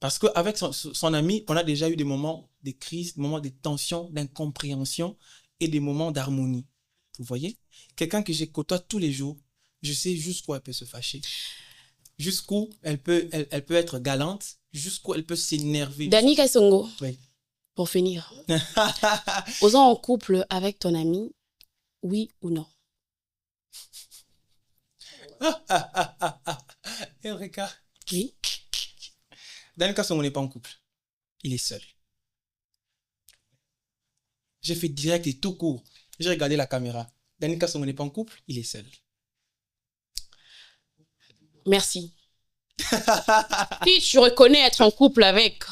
Parce qu'avec son ami, on a déjà eu des moments de crise, des moments de tension, d'incompréhension et des moments d'harmonie. Vous voyez? Quelqu'un que je côtoie tous les jours, je sais jusqu'où elle peut se fâcher, jusqu'où elle peut être galante, jusqu'où elle peut s'énerver. Dani Kasongo, oui. Pour finir, osant en couple avec ton ami, oui ou non? Eureka. Oui. Dani Kasongo n'est pas en couple. Il est seul. J'ai fait direct et tout court. J'ai regardé la caméra. Dani Kasongo n'est pas en couple, il est seul. Merci. Si tu reconnais être en couple avec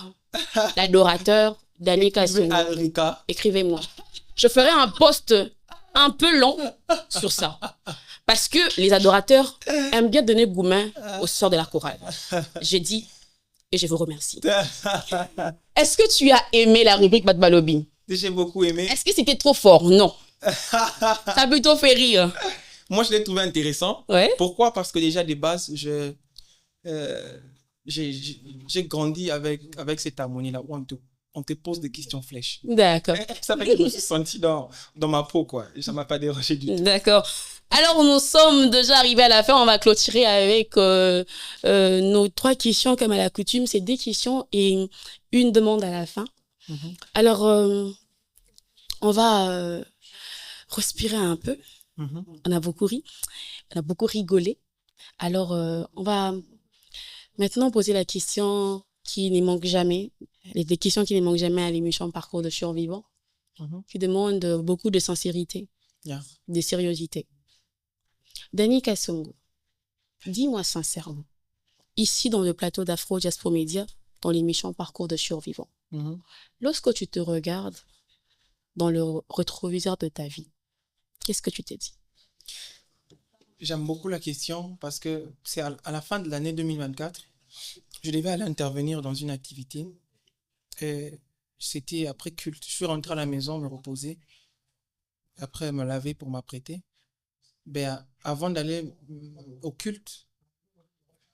l'adorateur Dani Kasongo, écrivez-moi. Je ferai un post un peu long sur ça. Parce que les adorateurs aiment bien donner gourmand aux sœurs de la chorale. J'ai dit et je vous remercie. Est-ce que tu as aimé la rubrique Bad Balobi? J'ai beaucoup aimé. Est-ce que c'était trop fort? Non. Ça a plutôt fait rire. Moi, je l'ai trouvé intéressant. Ouais. Pourquoi? Parce que déjà, de base, j'ai grandi avec cette harmonie-là où on te pose des questions flèches. D'accord. Ça fait que je me suis senti dans ma peau, quoi. Ça ne m'a pas dérangé du tout. D'accord. Alors, nous sommes déjà arrivés à la fin. On va clôturer avec nos 3 questions, comme à la coutume. C'est 2 questions et une demande à la fin. Alors, on va respirer un peu. On a beaucoup ri. On a beaucoup rigolé. Alors, on va maintenant poser la question qui ne manque jamais. Les questions qui ne manquent jamais à l'émission Parcours de survivants. Qui demandent beaucoup de sincérité, de sérieuxité. Dani Kasongo, dis-moi sincèrement, ici dans le plateau d'Afro Diaspora Media, dans l'émission Parcours de survivants, lorsque tu te regardes dans le rétroviseur de ta vie, qu'est-ce que tu t'es dit? J'aime beaucoup la question parce que c'est à la fin de l'année 2024, je devais aller intervenir dans une activité et c'était après culte. Je suis rentré à la maison me reposer, après me laver pour m'apprêter. Ben, avant d'aller au culte,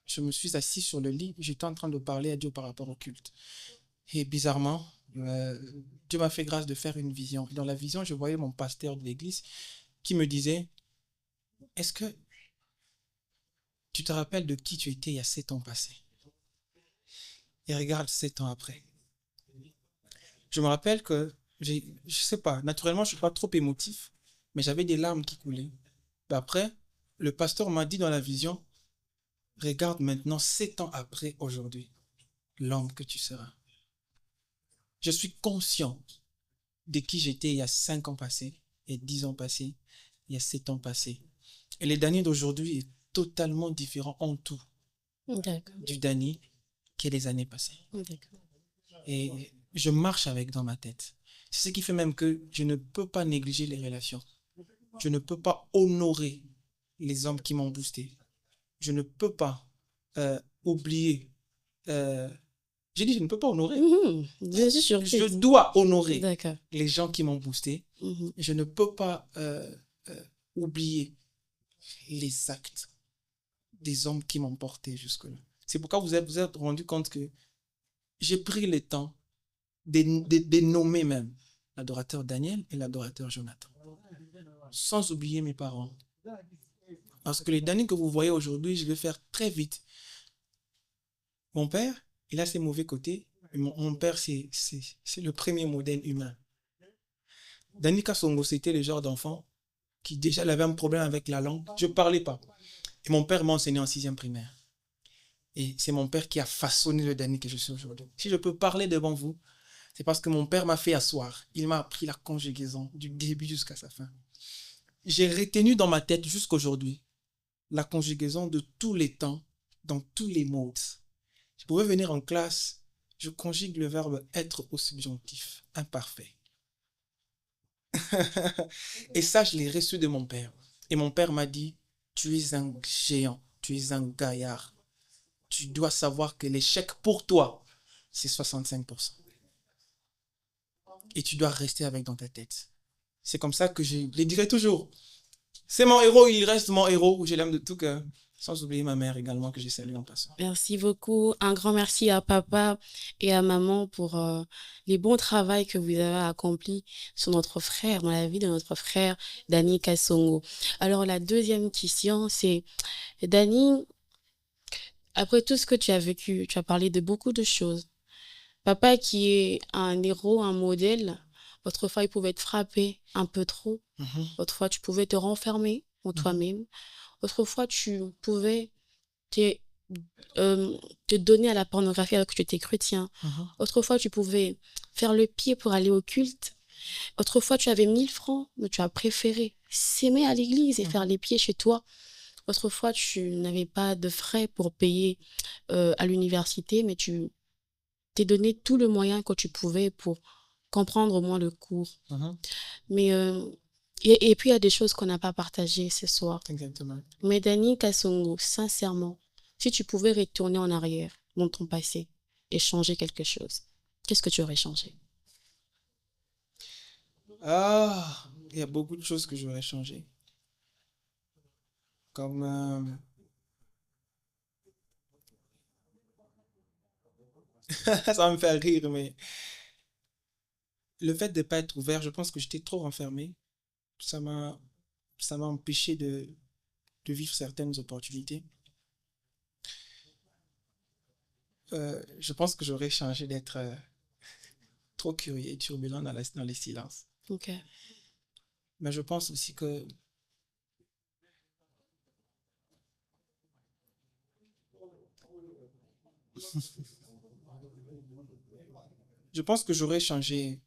je me suis assis sur le lit, j'étais en train de parler à Dieu par rapport au culte. Et bizarrement, Dieu m'a fait grâce de faire une vision. Dans la vision, je voyais mon pasteur de l'église qui me disait: est-ce que tu te rappelles de qui tu étais il y a 7 ans passés? Et regarde 7 ans après. Je me rappelle que, je sais pas, naturellement, je ne suis pas trop émotif, mais j'avais des larmes qui coulaient. Après, le pasteur m'a dit dans la vision: regarde maintenant 7 ans après aujourd'hui, l'homme que tu seras. Je suis conscient de qui j'étais il y a 5 ans passés, il y a 10 ans passés, il y a 7 ans passés. Et le Dani d'aujourd'hui est totalement différent en tout du Dani qui est les années passées. Et je marche avec dans ma tête. C'est ce qui fait même que je ne peux pas négliger les relations. Je ne peux pas honorer les hommes qui m'ont boosté. Je ne peux pas oublier. J'ai dit, je ne peux pas honorer. Je dois honorer les gens qui m'ont boosté. Je ne peux pas oublier les actes des hommes qui m'ont porté jusque-là. C'est pourquoi vous êtes rendu compte que j'ai pris le temps de nommer même l'adorateur Daniel et l'adorateur Jonathan. Sans oublier mes parents. Parce que les Dani que vous voyez aujourd'hui, je vais faire très vite. Mon père, il a ses mauvais côtés. Mon père, c'est le premier modèle humain. Dani Kasongo, c'était le genre d'enfant qui déjà avait un problème avec la langue. Je ne parlais pas. Et mon père m'a enseigné en 6e primaire. Et c'est mon père qui a façonné le Dani que je suis aujourd'hui. Si je peux parler devant vous, c'est parce que mon père m'a fait asseoir. Il m'a appris la conjugaison du début jusqu'à sa fin. J'ai retenu dans ma tête jusqu'aujourd'hui la conjugaison de tous les temps, dans tous les modes. Je pouvais venir en classe, je conjugue le verbe être au subjonctif, imparfait. Et ça, je l'ai reçu de mon père. Et mon père m'a dit, tu es un géant, tu es un gaillard. Tu dois savoir que l'échec pour toi, c'est 65%. Et tu dois rester avec dans ta tête. C'est comme ça que je le dirai toujours. C'est mon héros, il reste mon héros. Je l'aime de tout cœur. Sans oublier ma mère également, que j'ai salué en passant. Merci beaucoup. Un grand merci à papa et à maman pour les bons travaux que vous avez accomplis sur notre frère, dans la vie de notre frère, Danny Kasongo. Alors, la deuxième question, c'est, Danny, après tout ce que tu as vécu, tu as parlé de beaucoup de choses. Papa qui est un héros, un modèle, autrefois il pouvait te frapper un peu trop. Autrefois, tu pouvais te renfermer en toi-même. Autrefois, tu pouvais te donner à la pornographie alors que tu étais chrétien. Autrefois, tu pouvais faire le pied pour aller au culte. Autrefois, tu avais 1000 francs, mais tu as préféré s'aimer à l'église et faire les pieds chez toi. Autrefois, tu n'avais pas de frais pour payer à l'université, mais tu t'es donné tout le moyen que tu pouvais pour comprendre au moins le cours. Mais... Et puis, il y a des choses qu'on n'a pas partagées ce soir. Exactement. Mais Danny Kasongo, sincèrement, si tu pouvais retourner en arrière dans ton passé et changer quelque chose, qu'est-ce que tu aurais changé? Ah, il y a beaucoup de choses que j'aurais changé. Comme... ça me fait rire, mais... Le fait de ne pas être ouvert, je pense que j'étais trop renfermé. Ça m'a empêché de vivre certaines opportunités. Je pense que j'aurais changé d'être trop curieux et turbulent dans les silences. Ok. Mais je pense aussi que j'aurais changé,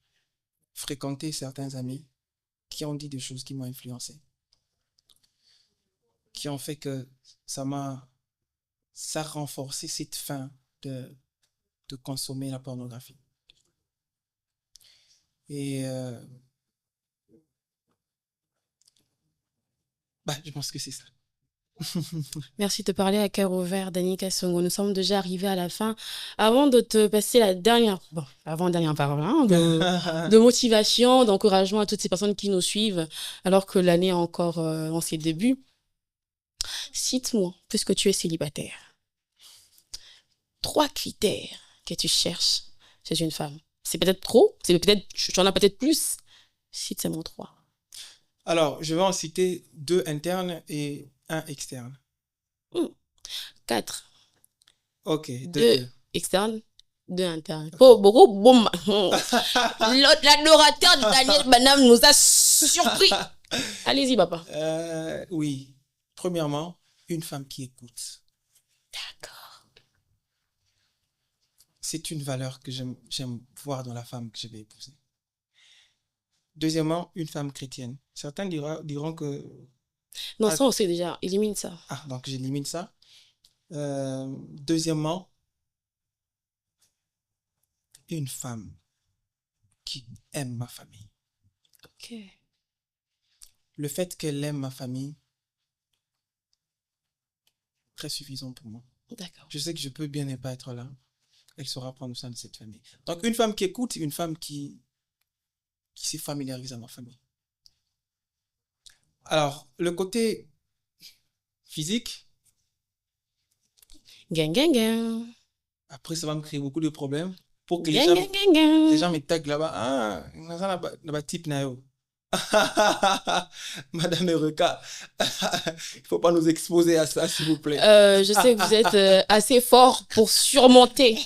fréquenter certains amis qui ont dit des choses qui m'ont influencé, qui ont fait que ça a renforcé cette faim de consommer la pornographie. Et je pense que c'est ça. Merci de parler à cœur ouvert, Danny Kasongo. Nous sommes déjà arrivés à la fin. Avant de te passer avant-dernière parole, de motivation, d'encouragement à toutes ces personnes qui nous suivent, alors que l'année est encore en ses débuts. Cite-moi, puisque tu es célibataire, 3 critères que tu cherches chez une femme. C'est peut-être trop, tu en as peut-être plus. Cite seulement 3. Alors, je vais en citer 2 internes et 1 externe. 4. Ok. 2 externes, 2 internes. L'adorateur de Daniel Banham nous a surpris. Allez-y, papa. Oui. Premièrement, une femme qui écoute. D'accord. C'est une valeur que j'aime voir dans la femme que je vais épouser. Deuxièmement, une femme chrétienne. Certains diront que... Non, ça on sait déjà. Élimine ça. Ah, donc j'élimine ça. Deuxièmement, une femme qui aime ma famille. Ok. Le fait qu'elle aime ma famille, très suffisant pour moi. D'accord. Je sais que je peux bien ne pas être là. Elle saura prendre soin de cette famille. Donc, une femme qui écoute, une femme qui s'est familiarisée à ma famille. Alors, le côté physique... Gang. Après, ça va me créer beaucoup de problèmes. Pour que les gens me taguent là-bas. Ah, là-bas, type Nayo. Madame Eureka, il ne faut pas nous exposer à ça, s'il vous plaît. Je sais que vous êtes assez fort pour surmonter.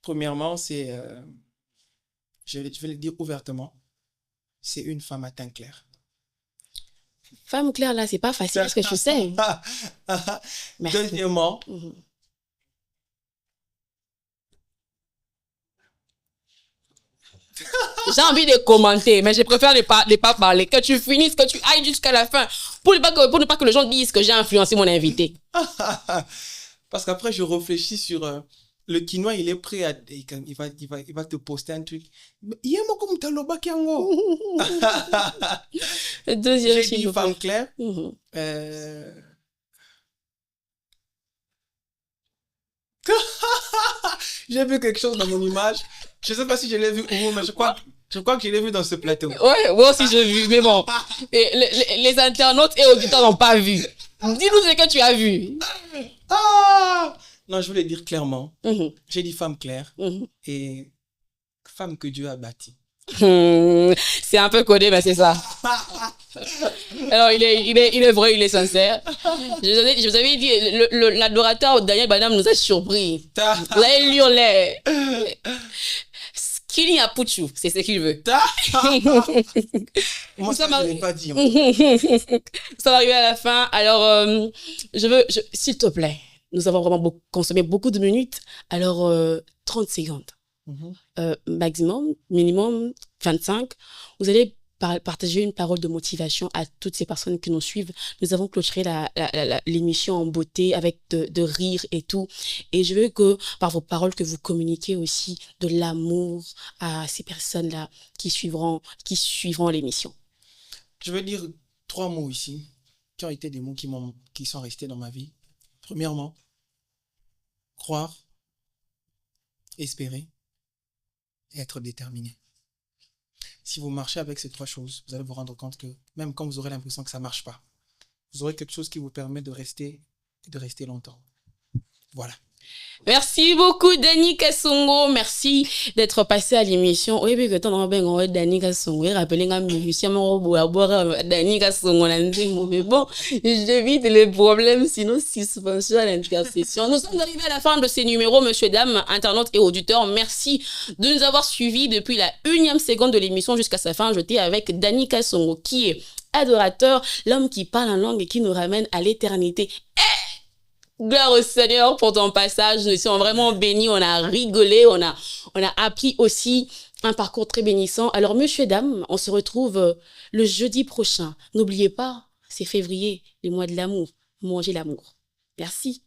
Premièrement, c'est, je vais le dire ouvertement, c'est une femme à teint clair. Femme claire, là, c'est pas facile, parce que je sais. Deuxièmement, j'ai envie de commenter, mais je préfère ne pas parler. Que tu finisses, que tu ailles jusqu'à la fin, pour ne pas que les gens disent que j'ai influencé mon invité. Parce qu'après, je réfléchis sur le quinoa, il est prêt à... Il va te poster un truc. Il y a comme taloba kiango. Deuxième J'ai dit femme claire. J'ai vu quelque chose dans mon image. Je ne sais pas si je l'ai vu ou non, mais je crois que je l'ai vu dans ce plateau. Ouais, moi aussi j'ai vu, mais bon. Les internautes et auditeurs n'ont pas vu. Dis-nous ce que tu as vu. Ah! Non, je voulais dire clairement. J'ai dit femme claire et femme que Dieu a bâtie. C'est un peu codé, mais c'est ça. Alors, il est vrai, il est sincère. Je vous avais dit, l'adorateur Daniel Banham nous a surpris. Vous allez lire les... Skinny Apuchu, c'est ce qu'il veut. Moi, ça ne l'ai pas dit. Ça va arriver à la fin. Alors, s'il te plaît, nous avons vraiment consommé beaucoup de minutes. Alors, 30 secondes. Maximum, minimum 25. Vous allez partager une parole de motivation à toutes ces personnes qui nous suivent. Nous avons clôturé l'émission en beauté avec de rire et tout. Et je veux que, par vos paroles, que vous communiquiez aussi de l'amour à ces personnes-là qui suivront l'émission. Je veux dire 3 mots ici, qui ont été des mots qui sont restés dans ma vie. Premièrement, croire, espérer et être déterminé. Si vous marchez avec ces 3 choses, vous allez vous rendre compte que même quand vous aurez l'impression que ça ne marche pas, vous aurez quelque chose qui vous permet de rester longtemps. Voilà. Merci beaucoup, Dany Kasongo. Merci d'être passé à l'émission. Oui, puis que t'en as bien Dany Kasongo. Rappelez un musicien, Dany Kasongo. Mais bon, j'évite les problèmes, sinon suspension à l'intercession. Nous sommes arrivés à la fin de ces numéros, messieurs, dames, internautes et auditeurs. Merci de nous avoir suivis depuis la 1e seconde de l'émission jusqu'à sa fin. J'étais avec Dany Kasongo, qui est adorateur, l'homme qui parle en langue et qui nous ramène à l'éternité. Gloire au Seigneur pour ton passage. Nous sommes vraiment bénis. On a rigolé. On a appris aussi un parcours très bénissant. Alors, messieurs, dames, on se retrouve le jeudi prochain. N'oubliez pas, c'est février, le mois de l'amour. Mangez l'amour. Merci.